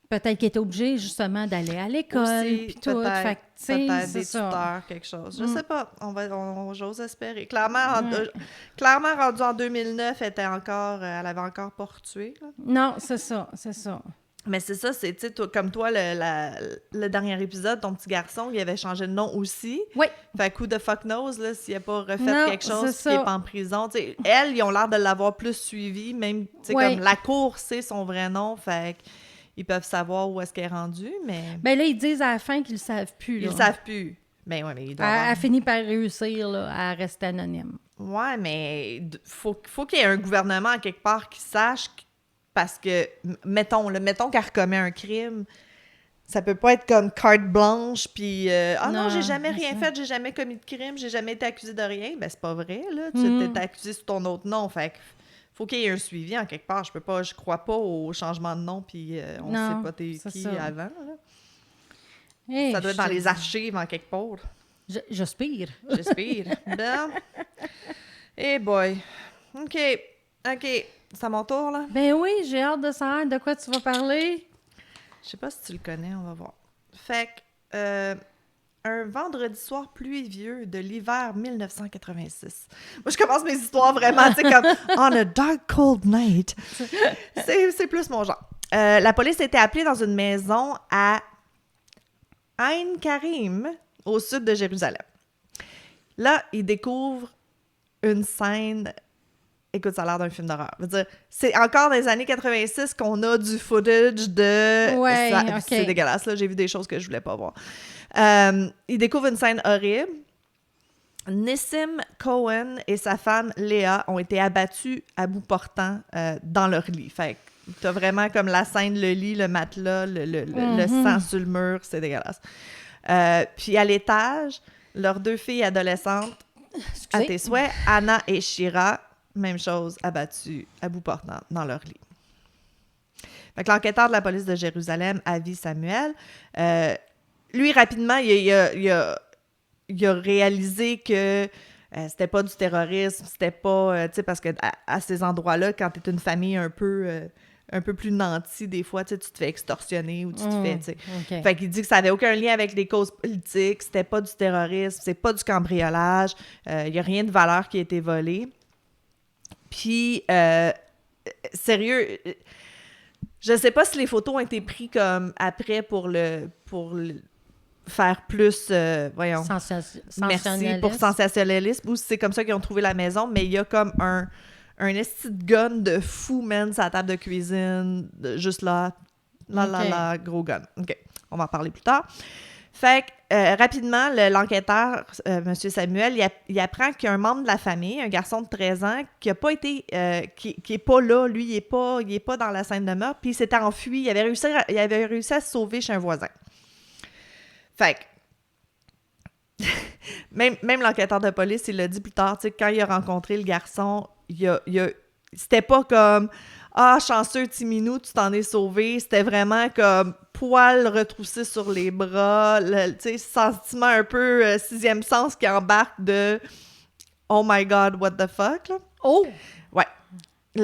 peut-être qu'elle était obligée, justement, d'aller à l'école, puis tout. Fait peut-être des ça. tuteurs, quelque chose. Je sais pas. J'ose espérer. Clairement, rendu en 2009, elle avait encore pas retué. Là. Non, c'est ça. Mais c'est ça, tu sais, comme toi, le dernier épisode, ton petit garçon, il avait changé de nom aussi. Oui. Fait que who the fuck knows, là, s'il a pas refait quelque chose qui est pas en prison. Tu sais, ils ont l'air de l'avoir plus suivi, même, tu sais, comme la cour sait son vrai nom, fait qu'ils peuvent savoir où est-ce qu'elle est rendue, mais... Ben là, ils disent à la fin qu'ils le savent plus, là. Ils le savent plus. Ben ouais, mais ils doivent... Elle finit par réussir, là, à rester anonyme. Ouais, mais faut qu'il y ait un gouvernement quelque part qui sache... Parce que, mettons qu'elle recommet un crime, ça peut pas être comme carte blanche, puis non, j'ai jamais rien fait, j'ai jamais commis de crime, j'ai jamais été accusée de rien. Ben, c'est pas vrai, là. Tu t'es accusé sous ton autre nom, fait que faut qu'il y ait un suivi en quelque part. Je crois pas au changement de nom, puis on sait pas t'es qui ça. avant, là. Hey, ça doit être dans les archives en quelque part. J'aspire. Ben. Hey boy. OK. C'est à mon tour, là? Ben oui, j'ai hâte de savoir de quoi tu vas parler. Je sais pas si tu le connais, on va voir. Fait que, un vendredi soir pluvieux de l'hiver 1986. Moi, je commence mes histoires vraiment, tu sais, comme « On a dark, cold night ». C'est plus mon genre. La police était appelée dans une maison à Ain Karim, au sud de Jérusalem. Là, ils découvrent une scène... Écoute, ça a l'air d'un film d'horreur. Je veux dire, c'est encore dans les années 86 qu'on a du footage de... Ouais, C'est dégueulasse, là. J'ai vu des choses que je voulais pas voir. Il découvre une scène horrible. Nissim Cohen et sa femme Léa ont été abattus à bout portant dans leur lit. Fait que t'as vraiment comme la scène, le lit, le matelas, le sang sur le mur. C'est dégueulasse. Puis à l'étage, leurs deux filles adolescentes, à tes souhaits, Anna et Shira, même chose, abattus à bout portant dans leur lit. Fait que l'enquêteur de la police de Jérusalem, Avi Samuel, lui, rapidement, il a réalisé que c'était pas du terrorisme, c'était pas... tu sais, parce que à ces endroits-là, quand t'es une famille un peu un peu plus nantis des fois, tu sais, tu te fais extorsionner ou tu te fais, tu sais. OK. Fait qu'il dit que ça avait aucun lien avec des causes politiques, c'était pas du terrorisme, c'est pas du cambriolage, il y a rien de valeur qui a été volé. Puis, sérieux, je sais pas si les photos ont été prises comme après pour faire plus, merci pour sensationnalisme, ou si c'est comme ça qu'ils ont trouvé la maison, mais il y a comme un esti de gun de fou, man, sur la table de cuisine, juste là, gros gun. OK, on va en parler plus tard. Fait que, rapidement, l'enquêteur, M. Samuel, il apprend qu'il y a un membre de la famille, un garçon de 13 ans, qui a pas été, qui est pas là, lui, il est pas dans la scène de meurtre, puis il s'était enfui, il avait réussi à se sauver chez un voisin. Fait que, même l'enquêteur de police, il l'a dit plus tard, tu sais, quand il a rencontré le garçon, c'était pas comme « Ah, chanceux Timinou, tu t'en es sauvé », c'était vraiment comme poil retroussé sur les bras, tu sais, sentiment un peu sixième sens qui embarque de « Oh my God, what the fuck », là. Oh! Ouais.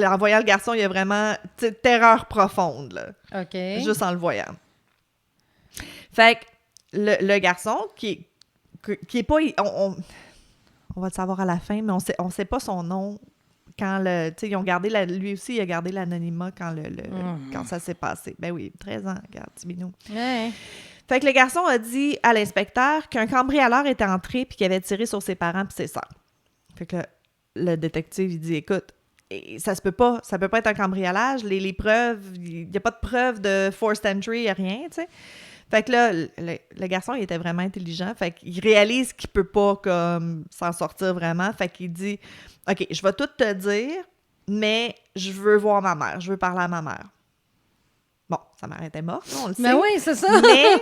En voyant le garçon, il y a vraiment, tu sais, terreur profonde, là. OK. Juste en le voyant. Fait que le garçon, qui est pas... On va le savoir à la fin, mais on sait pas son nom quand ils ont gardé lui aussi, il a gardé l'anonymat quand ça s'est passé. Ben oui, 13 ans, regarde, Timinou. Ouais. Fait que le garçon a dit à l'inspecteur qu'un cambrioleur était entré puis qu'il avait tiré sur ses parents puis ses sœurs. Fait que le détective, il dit, écoute, ça peut pas être un cambriolage, les preuves, il n'y a pas de preuve de forced entry, il n'y a rien, tu sais. Fait que là, le garçon, il était vraiment intelligent. Fait qu'il réalise qu'il peut pas, comme, s'en sortir vraiment. Fait qu'il dit, « OK, je vais tout te dire, mais je veux voir ma mère. Je veux parler à ma mère. » Bon, sa mère était morte, on le sait. Mais oui, c'est ça. Mais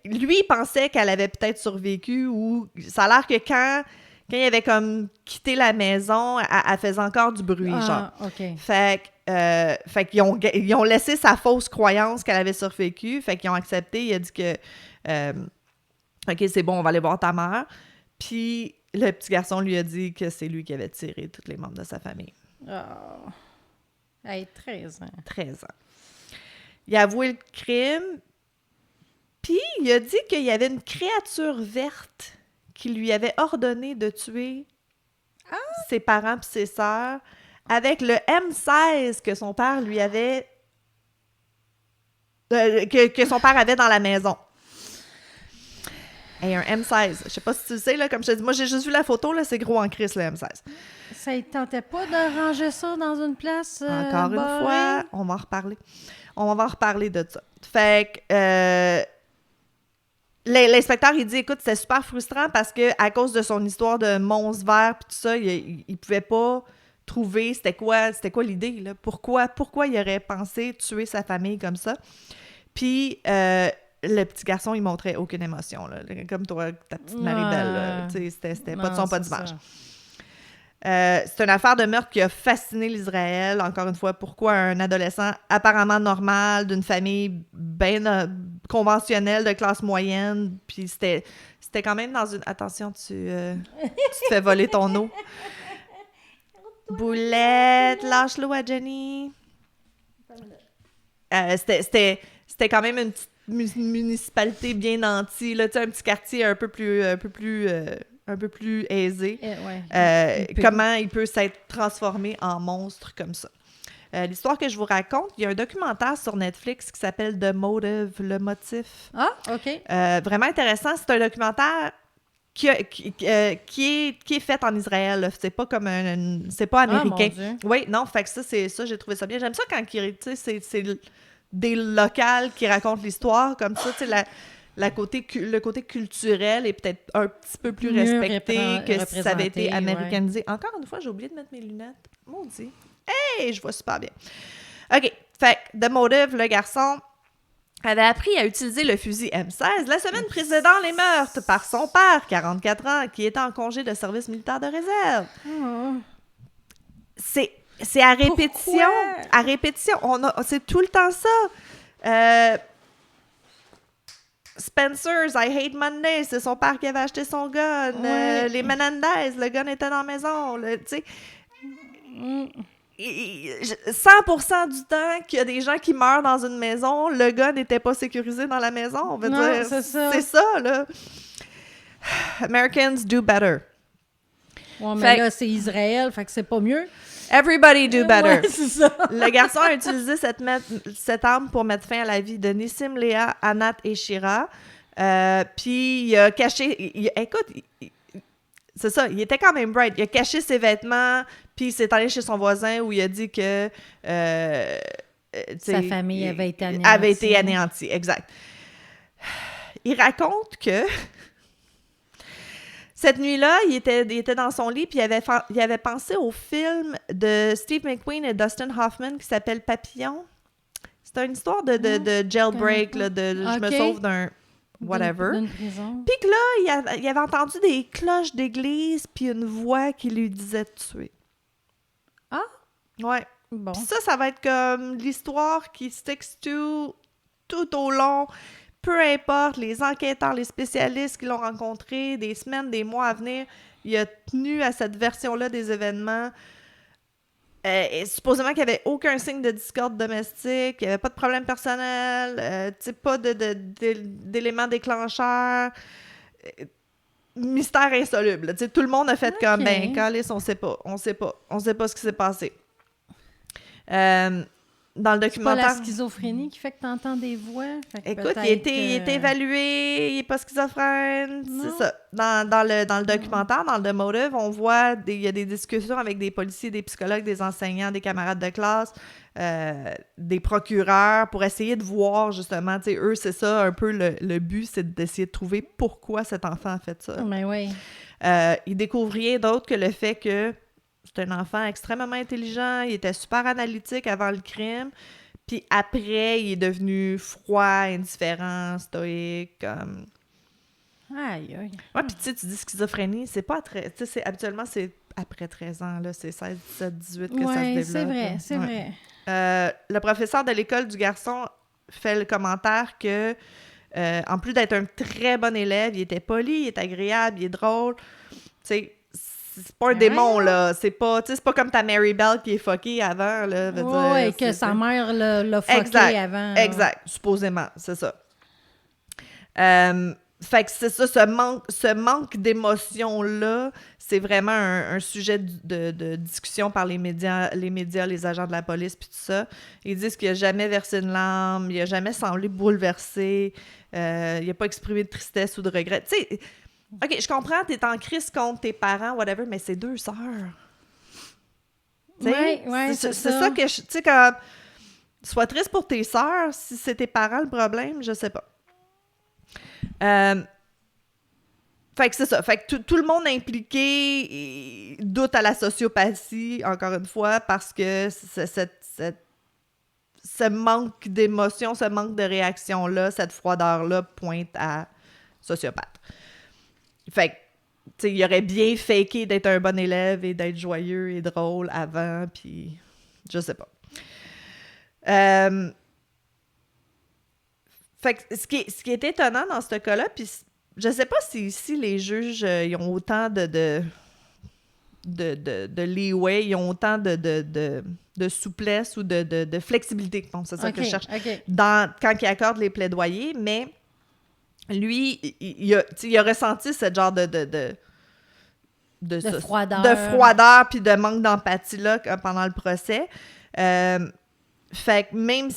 lui, il pensait qu'elle avait peut-être survécu ou... Ça a l'air que quand il avait comme quitté la maison, elle faisait encore du bruit, genre. OK. Fait qu'ils ont laissé sa fausse croyance qu'elle avait survécu. Fait qu'ils ont accepté. Il a dit que OK, c'est bon, on va aller voir ta mère. Puis le petit garçon lui a dit que c'est lui qui avait tiré tous les membres de sa famille. Oh. Hey, 13 ans. 13 ans. Il a avoué le crime. Puis il a dit qu'il y avait une créature verte qui lui avait ordonné de tuer ses parents et ses sœurs avec le M16 que son père lui avait... que son père avait dans la maison. Et un M16. Je sais pas si tu le sais, là, comme je te dis, moi j'ai juste vu la photo, là, c'est gros en crise, le M16. Ça ne tentait pas de ranger ça dans une place Encore barrée? une fois, on va en reparler. On va en reparler de ça. Fait que... l'inspecteur, il dit, écoute, c'est super frustrant parce que à cause de son histoire de monstre vert pis tout ça, il pouvait pas trouver c'était quoi l'idée, là. Pourquoi il aurait pensé tuer sa famille comme ça? Puis le petit garçon, il montrait aucune émotion, là. Comme toi, ta petite Marie-Belle, là. Tu sais, c'était pas de son, pas d'image. C'est une affaire de meurtre qui a fasciné l'Israël. Encore une fois, pourquoi un adolescent apparemment normal, d'une famille bien conventionnelle, de classe moyenne, puis c'était quand même dans une... Attention, tu te fais voler ton eau. Boulette, lâche-l'eau à Jenny. C'était quand même une petite municipalité bien nantie, là, tu sais, un petit quartier un peu plus aisé. Comment il peut s'être transformé en monstre comme ça. L'histoire que je vous raconte, il y a un documentaire sur Netflix qui s'appelle The Motive, le motif. Ah, OK. Vraiment intéressant. C'est un documentaire qui est fait en Israël. Là. C'est pas comme c'est pas américain. Ah, mon Dieu. Oui, non, fait que ça, j'ai trouvé ça bien. J'aime ça quand c'est des locales qui racontent l'histoire comme ça, tu sais, le côté culturel est peut-être un petit peu plus respecté que si ça avait été américanisé. Ouais. Encore une fois, j'ai oublié de mettre mes lunettes. Maudit. Hey, je vois super bien. OK. Fait que The Motive, le garçon, avait appris à utiliser le fusil M16 la semaine précédant les meurtres par son père, 44 ans, qui était en congé de service militaire de réserve. Oh. C'est à répétition. Pourquoi? À répétition. C'est tout le temps ça. Spencer's, I Hate Monday, c'est son père qui avait acheté son gun. Ouais. Les Menendez, le gun était dans la maison. Tu sais, 100% du temps qu'il y a des gens qui meurent dans une maison, le gars n'était pas sécurisé dans la maison. On veut dire, c'est ça. C'est ça, là. Americans do better. Ouais, mais là, c'est Israël, fait que c'est pas mieux. Everybody do better. Ouais, c'est ça. Le garçon a utilisé cette arme pour mettre fin à la vie de Nissim, Léa, Anat et Shira. Puis il a caché... écoute, c'est ça, il était quand même bright. Il a caché ses vêtements, puis il s'est allé chez son voisin où il a dit que... sa famille avait été anéantie. Avait été anéantie, exact. Il raconte que... Cette nuit-là, il était dans son lit, puis il avait pensé au film de Steve McQueen et Dustin Hoffman qui s'appelle Papillon. C'est une histoire de jailbreak, là, je me sauve d'un whatever. D'une prison. Puis que là, il avait entendu des cloches d'église, puis une voix qui lui disait de tuer. Ah? Ouais. Bon. Puis ça va être comme l'histoire qui sticks to tout au long. Peu importe, les enquêteurs, les spécialistes qui l'ont rencontré, des semaines, des mois à venir, il a tenu à cette version-là des événements. Et supposément qu'il n'y avait aucun signe de discorde domestique, qu'il n'y avait pas de problème personnel, pas d'éléments déclencheurs. Mystère insoluble. Tout le monde a fait comme, ben, calice, on sait pas ce qui s'est passé. Dans le documentaire... C'est pas la schizophrénie qui fait que tu entends des voix? Écoute, il est évalué, il n'est pas schizophrène, c'est ça. Dans le documentaire, dans le The Motive, on voit, il y a des discussions avec des policiers, des psychologues, des enseignants, des camarades de classe, des procureurs, pour essayer de voir, justement, tu sais, eux, c'est ça, un peu le but, c'est d'essayer de trouver pourquoi cet enfant a fait ça. Mais oui. Ils découvrent rien d'autre que le fait que c'est un enfant extrêmement intelligent, il était super analytique avant le crime, puis après, il est devenu froid, indifférent, stoïque, comme... Aïe, aïe. Ouais, puis tu dis schizophrénie, c'est pas très... Tu sais, habituellement, c'est après 13 ans, là, c'est 16, 17, 18 que ça se développe. C'est vrai, c'est vrai. vrai. Le professeur de l'école du garçon fait le commentaire que, en plus d'être un très bon élève, il était poli, il est agréable, il est drôle, tu sais... C'est pas un démon, là. C'est pas comme ta Mary Bell qui est fuckée avant, là. Oui, que sa mère l'a fuckée avant. Exact, supposément, c'est ça. Fait que c'est ça, ce manque d'émotion-là, c'est vraiment un sujet de discussion par les médias, les agents de la police, puis tout ça. Ils disent qu'il n'a jamais versé une larme, il n'a jamais semblé bouleversé, il n'a pas exprimé de tristesse ou de regret. Tu sais... OK, je comprends, t'es en crise contre tes parents, whatever, mais c'est 2 sœurs. Oui, c'est ça. C'est ça que tu sais, comme... Sois triste pour tes sœurs, si c'est tes parents le problème, je sais pas. Fait que c'est ça. Fait que tout le monde impliqué doute à la sociopathie, encore une fois, parce que ce manque d'émotion, ce manque de réaction-là, cette froideur-là pointe à sociopathe. Fait que, tu sais, il aurait bien faké d'être un bon élève et d'être joyeux et drôle avant, puis je sais pas. Fait que ce qui est étonnant dans ce cas-là, puis je sais pas si ici les juges ils ont autant de leeway, ils ont autant de souplesse ou de flexibilité. Bon, c'est ça que je cherche quand ils accordent les plaidoyers, mais lui, il a ressenti ce genre de froideur. De froideur puis de manque d'empathie là, pendant le procès. Fait que même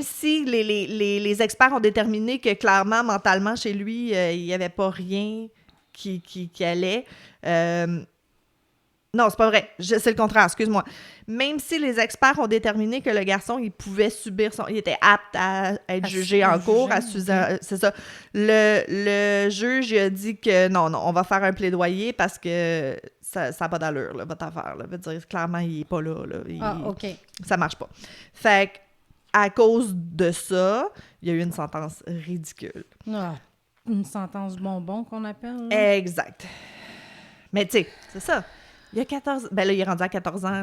si les experts ont déterminé que clairement, mentalement, chez lui, il n'y avait pas rien qui allait... Non, c'est pas vrai. C'est le contraire, excuse-moi. Même si les experts ont déterminé que le garçon, il pouvait subir il était apte à être jugé en cours, c'est ça. Le juge il a dit que non, on va faire un plaidoyer parce que ça n'a pas d'allure, là, votre affaire. Là. Veut dire, clairement, il est pas là. OK. Ça marche pas. Fait qu'à cause de ça, il y a eu une sentence ridicule. Ah, une sentence bonbon qu'on appelle. Là. Exact. Mais tu sais, c'est ça. Il y a 14... Ben là, il est rendu à 14 ans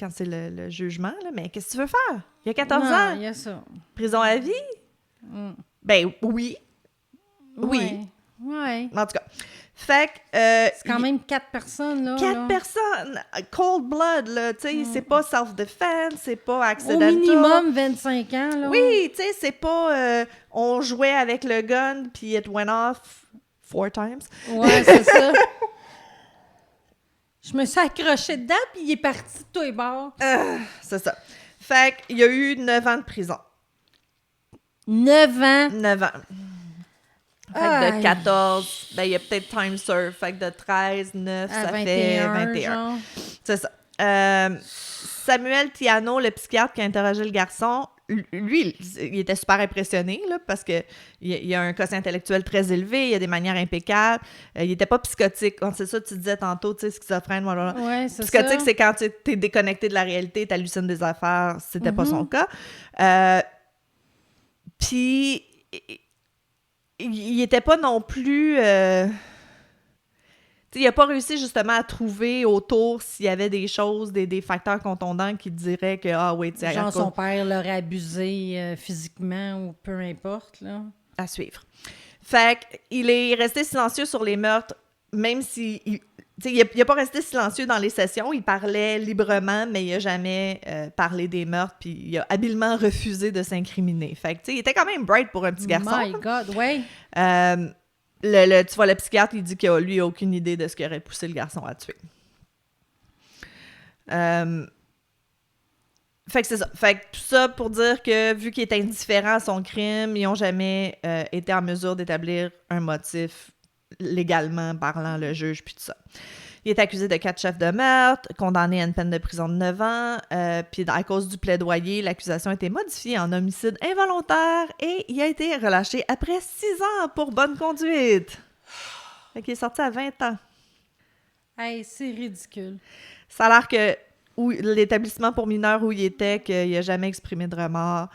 quand c'est le jugement, là. Mais qu'est-ce que tu veux faire? Il y a 14 ans. Il y a ça. Prison à vie? Ben oui. Oui. Ouais. En tout cas. Fait que... C'est quand même 4 personnes, là. 4 personnes! Cold blood, là, tu sais, c'est pas self-defense, c'est pas accidental. Au minimum 25 ans, là. Oui, tu sais, c'est pas... on jouait avec le gun, puis it went off 4 times. Ouais, c'est ça. Je me suis accrochée dedans, puis il est parti de tous les bords. C'est ça. Fait qu'il y a eu 9 ans de prison. 9 ans. 9 ans. Fait que de 14, ben il y a peut-être time serve. Fait que de 13, 9, À ça 21, fait 21. genre. C'est ça. Samuel Tiano, le psychiatre qui a interrogé le garçon, lui, il était super impressionné, là, parce que il a un quotient intellectuel très élevé, il a des manières impeccables, il était pas psychotique. C'est ça que tu disais tantôt, tu sais, schizophrène, voilà. Ouais, c'est Psychotique, ça. c'est quand tu es déconnecté de la réalité, tu hallucines des affaires, c'était pas son cas. Puis, il était pas non plus... il n'a pas réussi justement à trouver autour s'il y avait des choses, des facteurs contondants qui diraient que, ah oui, tu sais... Genre son père l'aurait abusé physiquement ou peu importe, là. À suivre. Fait qu'il est resté silencieux sur les meurtres, même si... Il n'a pas resté silencieux dans les sessions, il parlait librement, mais il n'a jamais parlé des meurtres, puis il a habilement refusé de s'incriminer. Fait que, il était quand même bright pour un petit garçon. My God, ouais. Tu vois, le psychiatre, il dit qu'il lui a aucune idée de ce qui aurait poussé le garçon à tuer. Fait que c'est ça. Fait que tout ça pour dire que, vu qu'il est indifférent à son crime, ils n'ont jamais été en mesure d'établir un motif légalement parlant, le juge, puis tout ça. Il est accusé de 4 chefs de meurtre, condamné à une peine de prison de 9 ans, puis à cause du plaidoyer, l'accusation a été modifiée en homicide involontaire et il a été relâché après 6 ans pour bonne conduite. Fait qu'il est sorti à 20 ans. Hey, c'est ridicule. Ça a l'air que l'établissement pour mineurs où il était, qu'il n'a jamais exprimé de remords.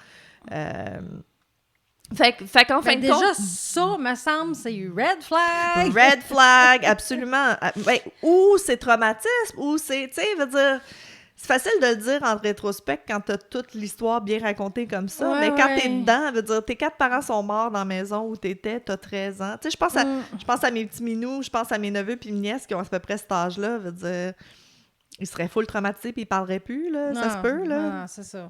Fait qu'en fin de déjà, compte... ça, me semble, c'est red flag. Red flag, absolument. Ben, ou c'est traumatisme, ou c'est, tu sais, veut dire... C'est facile de le dire en rétrospect quand t'as toute l'histoire bien racontée comme ça, Ouais, mais quand ouais. t'es dedans, veut dire, tes 4 parents sont morts dans la maison où t'étais, t'as 13 ans. Tu sais, je pense à mes petits minous, je pense à mes neveux puis mes nièces qui ont à peu près cet âge-là, veut dire... Ils seraient full traumatisés puis ils parleraient plus, là, ça se peut, là. Non, c'est ça.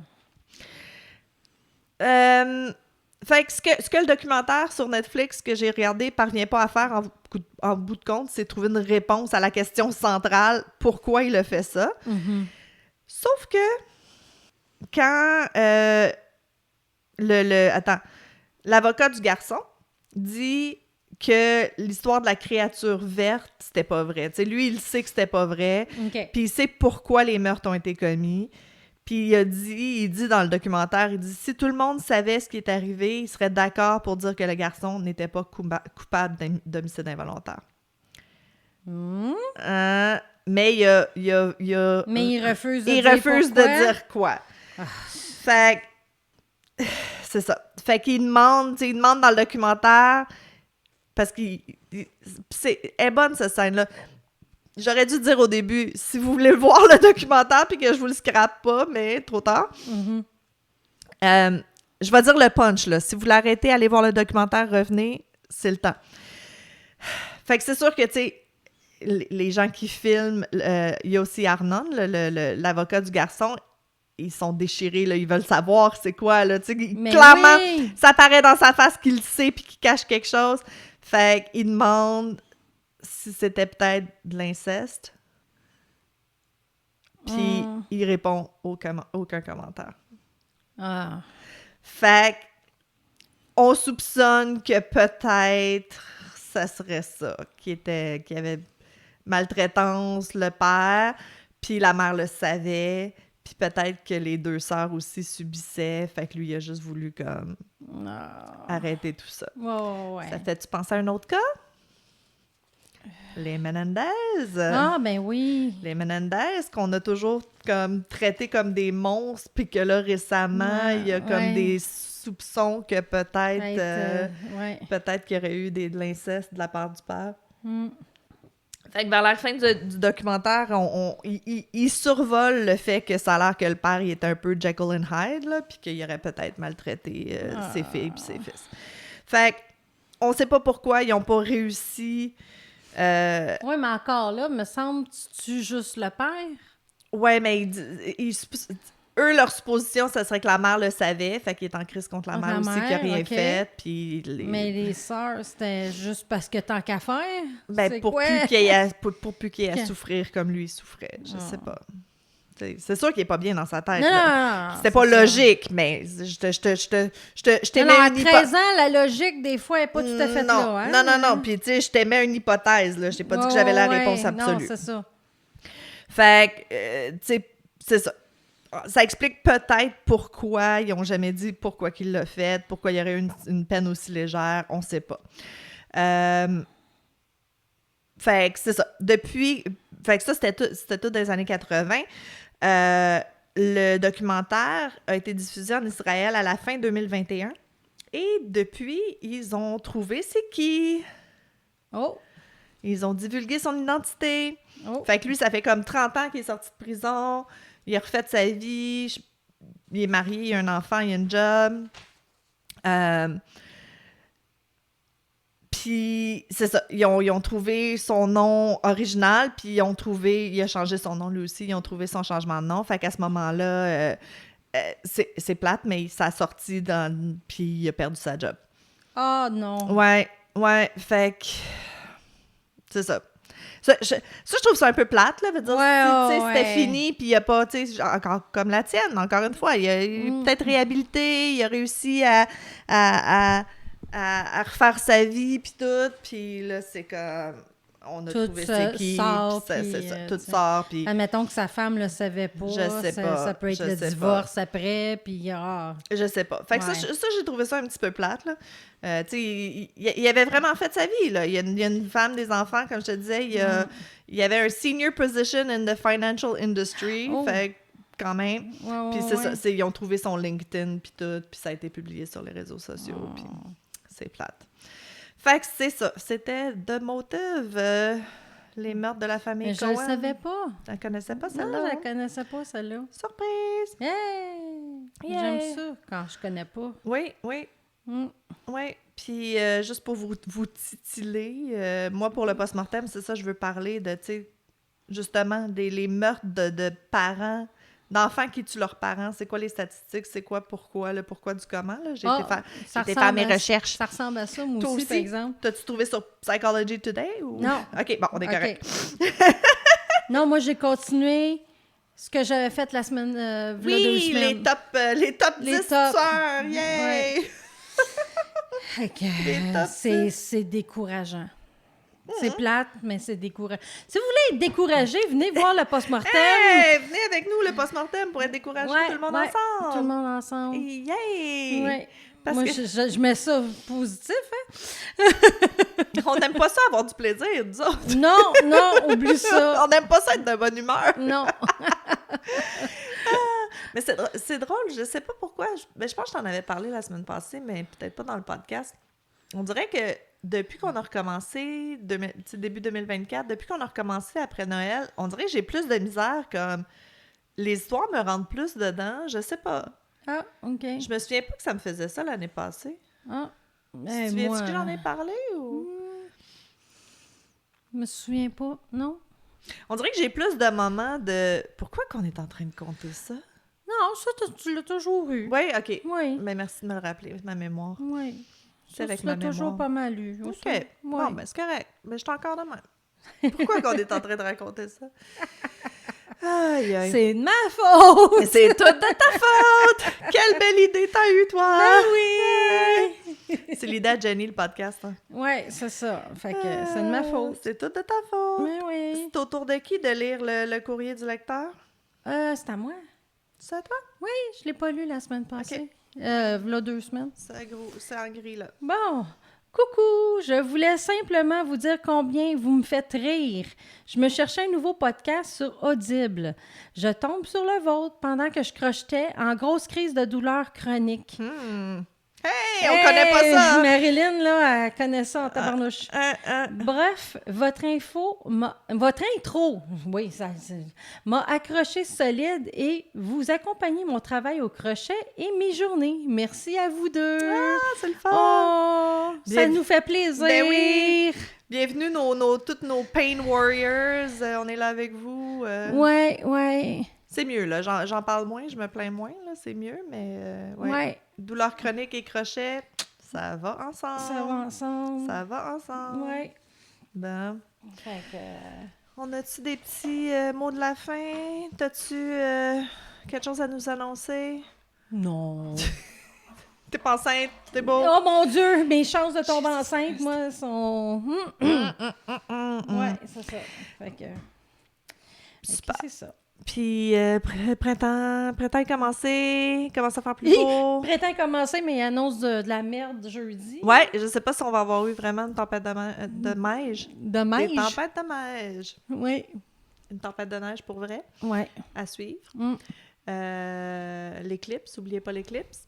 Fait que ce que le documentaire sur Netflix que j'ai regardé parvient pas à faire en bout de compte, c'est trouver une réponse à la question centrale, pourquoi il a fait ça. Mm-hmm. Sauf que quand l'avocat du garçon dit que l'histoire de la créature verte, c'était pas vrai. T'sais, lui, il sait que c'était pas vrai, OK. puis il sait pourquoi les meurtres ont été commis. Puis il dit dans le documentaire, il dit « Si tout le monde savait ce qui est arrivé, il serait d'accord pour dire que le garçon n'était pas coupable d'homicide involontaire. Mais il refuse de dire dire quoi. Fait que... C'est ça. Fait qu'il demande dans le documentaire, parce qu'il... Elle est bonne, cette scène-là. J'aurais dû dire au début, si vous voulez voir le documentaire puis que je vous le scrape pas, mais trop tard. Mm-hmm. Je vais dire le punch, là. Si vous l'arrêtez, allez voir le documentaire, revenez, c'est le temps. Fait que c'est sûr que, tu sais, les gens qui filment, il y a aussi Arnon, l'avocat du garçon, ils sont déchirés, là, ils veulent savoir c'est quoi, là, tu sais, clairement, oui. Ça paraît dans sa face qu'il le sait puis qu'il cache quelque chose. Fait qu'il demande si c'était peut-être de l'inceste. Puis il répond aucun commentaire. Ah. Fait qu'on soupçonne que peut-être ça serait ça, qui avait maltraitance, le père, puis la mère le savait, puis peut-être que les 2 sœurs aussi subissaient, fait que lui, il a juste voulu comme arrêter tout ça. Ouais. Ça fait-tu penser à un autre cas? Les Menendez. Ah, ben oui. Les Menendez, qu'on a toujours comme traité comme des monstres, puis que là, récemment, il y a comme des soupçons que peut-être qu'il y aurait eu de l'inceste de la part du père. Fait que vers la fin du documentaire, il survole le fait que ça a l'air que le père, il est un peu Jekyll and Hyde, là, puis qu'il aurait peut-être maltraité ses filles puis ses fils. Fait qu'on sait pas pourquoi ils ont pas réussi Oui, mais encore là, me semble, tu tues juste le père. Ouais, mais eux, leur supposition, ça serait que la mère le savait, fait qu'il est en crise contre la mère aussi, qui a rien fait, puis... Mais les sœurs, c'était juste parce que tant qu'à faire? Ben, pour plus qu'il y ait à souffrir comme lui, il souffrait, je sais pas. C'est sûr qu'il est pas bien dans sa tête. Non, c'était pas logique, mais je t'aimais une hypothèse. À 13 ans, la logique, des fois, n'est pas tout à fait là. Hein? Non. Puis, tu sais, je t'aimais une hypothèse, là. Je t'ai pas dit que j'avais la réponse absolue. Non, c'est ça. Fait que, tu sais, c'est ça. Ça explique peut-être pourquoi ils n'ont jamais dit pourquoi qu'il l'a fait, pourquoi il y aurait eu une peine aussi légère, on ne sait pas. Fait que c'est ça. Fait que ça, c'était tout dans les années 80. Le documentaire a été diffusé en Israël à la fin 2021. Et depuis, ils ont trouvé c'est qui. Oh! Ils ont divulgué son identité. Oh. Fait que lui, ça fait comme 30 ans qu'il est sorti de prison. Il a refait sa vie. Il est marié, il a un enfant, il a une job. Puis, c'est ça. Ils ont trouvé son nom original, puis il a changé son nom lui aussi. Ils ont trouvé son changement de nom. Fait qu'à ce moment-là, c'est plate, mais ça a sorti puis il a perdu sa job. Ah, non. Ouais. Fait que... C'est ça. Je trouve ça un peu plate, là. Veut dire, c'était fini, puis il n'y a pas, tu sais, encore comme la tienne, encore une fois, il a peut-être réhabilité, il a réussi à refaire sa vie, puis tout, puis là, c'est comme... On a trouvé c'est qui, c'est ça, tout sort, puis... Admettons que sa femme le savait pas, je sais pas, ça peut être le divorce après, puis... Je sais pas. Fait que ça, j'ai trouvé ça un petit peu plate, là. Tu sais, il avait vraiment fait sa vie, là. Il y a une femme, des enfants, comme je te disais, il y avait un senior position in the financial industry, fait quand même. Puis c'est ça, ils ont trouvé son LinkedIn, puis tout, puis ça a été publié sur les réseaux sociaux, puis c'est plate. Fait que c'est ça. C'était The Motive, les meurtres de la famille Cohen. Je ne savais pas. Tu ne connaissais pas celle-là? Non, je ne connaissais pas celle-là. Surprise! Yeah! J'aime ça quand je connais pas. Oui. Oui. Puis juste pour vous titiller, moi, pour le post-mortem, c'est ça, je veux parler de, tu sais, justement, les meurtres de parents, d'enfants qui tuent leurs parents. C'est quoi les statistiques? C'est quoi, pourquoi, le pourquoi du comment? Là? J'ai été faire mes recherches. Ça ressemble à ça, moi aussi, par exemple. T'as-tu trouvé sur Psychology Today? Ou... Non. OK, bon, on est correct. Non, moi, j'ai continué ce que j'avais fait la semaine, oui, 2 semaines. les top 10 tueurs! Yay! Ouais. C'est décourageant. C'est plate, mais c'est décourageant. Si vous voulez être découragé, venez voir le post-mortem. Hey, venez avec nous, le post-mortem, pour être découragé, tout le monde ensemble. Tout le monde ensemble. Yay! Ouais. Moi, je mets ça positif, hein? On n'aime pas ça avoir du plaisir, nous autres. Non, oublie ça. On n'aime pas ça être de bonne humeur. Non. Mais c'est drôle, je sais pas pourquoi. Je pense que je t'en avais parlé la semaine passée, mais peut-être pas dans le podcast. On dirait que depuis qu'on a recommencé, début 2024, depuis qu'on a recommencé après Noël, on dirait que j'ai plus de misère, comme les histoires me rentrent plus dedans, je sais pas. Ah, OK. Je me souviens pas que ça me faisait ça l'année passée. Ah. Tu te souviens-tu que j'en ai parlé ou... Je me souviens pas, non? On dirait que j'ai plus de moments de... Pourquoi qu'on est en train de compter ça? Non, ça, tu l'as toujours eu. Oui, OK. Oui. Mais merci de me le rappeler, ma mémoire. Oui. C'est avec ma mémoire. Tu l'as toujours pas mal eu. OK. Ouais. Bon, ben c'est correct. Mais je suis encore de même. Pourquoi qu'on est en train de raconter ça? Aïe, aïe. C'est de ma faute! C'est toute de ta faute! Quelle belle idée t'as eue, toi! Ben oui! C'est l'idée à Jenny, le podcast. Hein? Oui, c'est ça. Fait que c'est de ma faute. C'est toute de ta faute. Ben oui. C'est au tour de qui de lire le courrier du lecteur? C'est à moi. C'est à toi? Oui, je l'ai pas lu la semaine passée. OK. V'là 2 semaines. C'est en gris, là. Bon, coucou! Je voulais simplement vous dire combien vous me faites rire. Je me cherchais un nouveau podcast sur Audible. Je tombe sur le vôtre pendant que je crochetais en grosse crise de douleur chronique. Hey, on connaît pas ça! Hein? Marilyn, là, elle connaît ça en tabarnouche. Bref, votre intro, oui, ça m'a accroché solide et vous accompagnez mon travail au crochet et mes journées. Merci à vous deux. Ah, c'est le fun! Oh, ça nous fait plaisir! Ben oui! Bienvenue, toutes nos Pain Warriors. On est là avec vous. Ouais. C'est mieux, là. J'en parle moins, je me plains moins, là. C'est mieux, mais... Ouais. Douleur chronique et crochet, ça va ensemble. Ça va ensemble. Ouais. Bon. Fait que... On a-tu des petits mots de la fin? T'as-tu quelque chose à nous annoncer? Non. T'es pas enceinte? T'es beau? Oh mon Dieu, mes chances de tomber enceinte, moi, sont... Ouais, c'est ça. Fait que... Super. C'est ça. Puis, printemps est commencé, commence à faire plus beau. Printemps a commencé, mais il annonce de la merde jeudi. Ouais, je sais pas si on va avoir eu vraiment une tempête de neige. De neige? Des tempêtes de neige. Oui. Une tempête de neige pour vrai. Ouais. À suivre. L'éclipse, n'oubliez pas l'éclipse.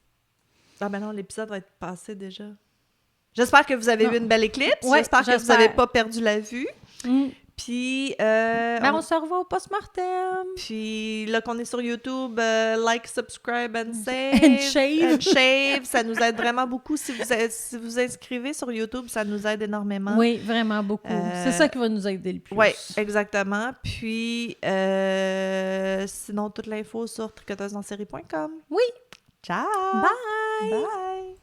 Ah ben non, l'épisode va être passé déjà. J'espère que vous avez eu une belle éclipse. Ouais, j'espère que vous n'avez pas perdu la vue. Puis... on se revoit au post-mortem. Puis là qu'on est sur YouTube, like, subscribe and save. And shave. And shave. Ça nous aide vraiment beaucoup. Si vous inscrivez sur YouTube, ça nous aide énormément. Oui, vraiment beaucoup. C'est ça qui va nous aider le plus. Oui, exactement. Puis, sinon, toute l'info sur tricoteusesensérie.com. Oui. Ciao! Bye! Bye!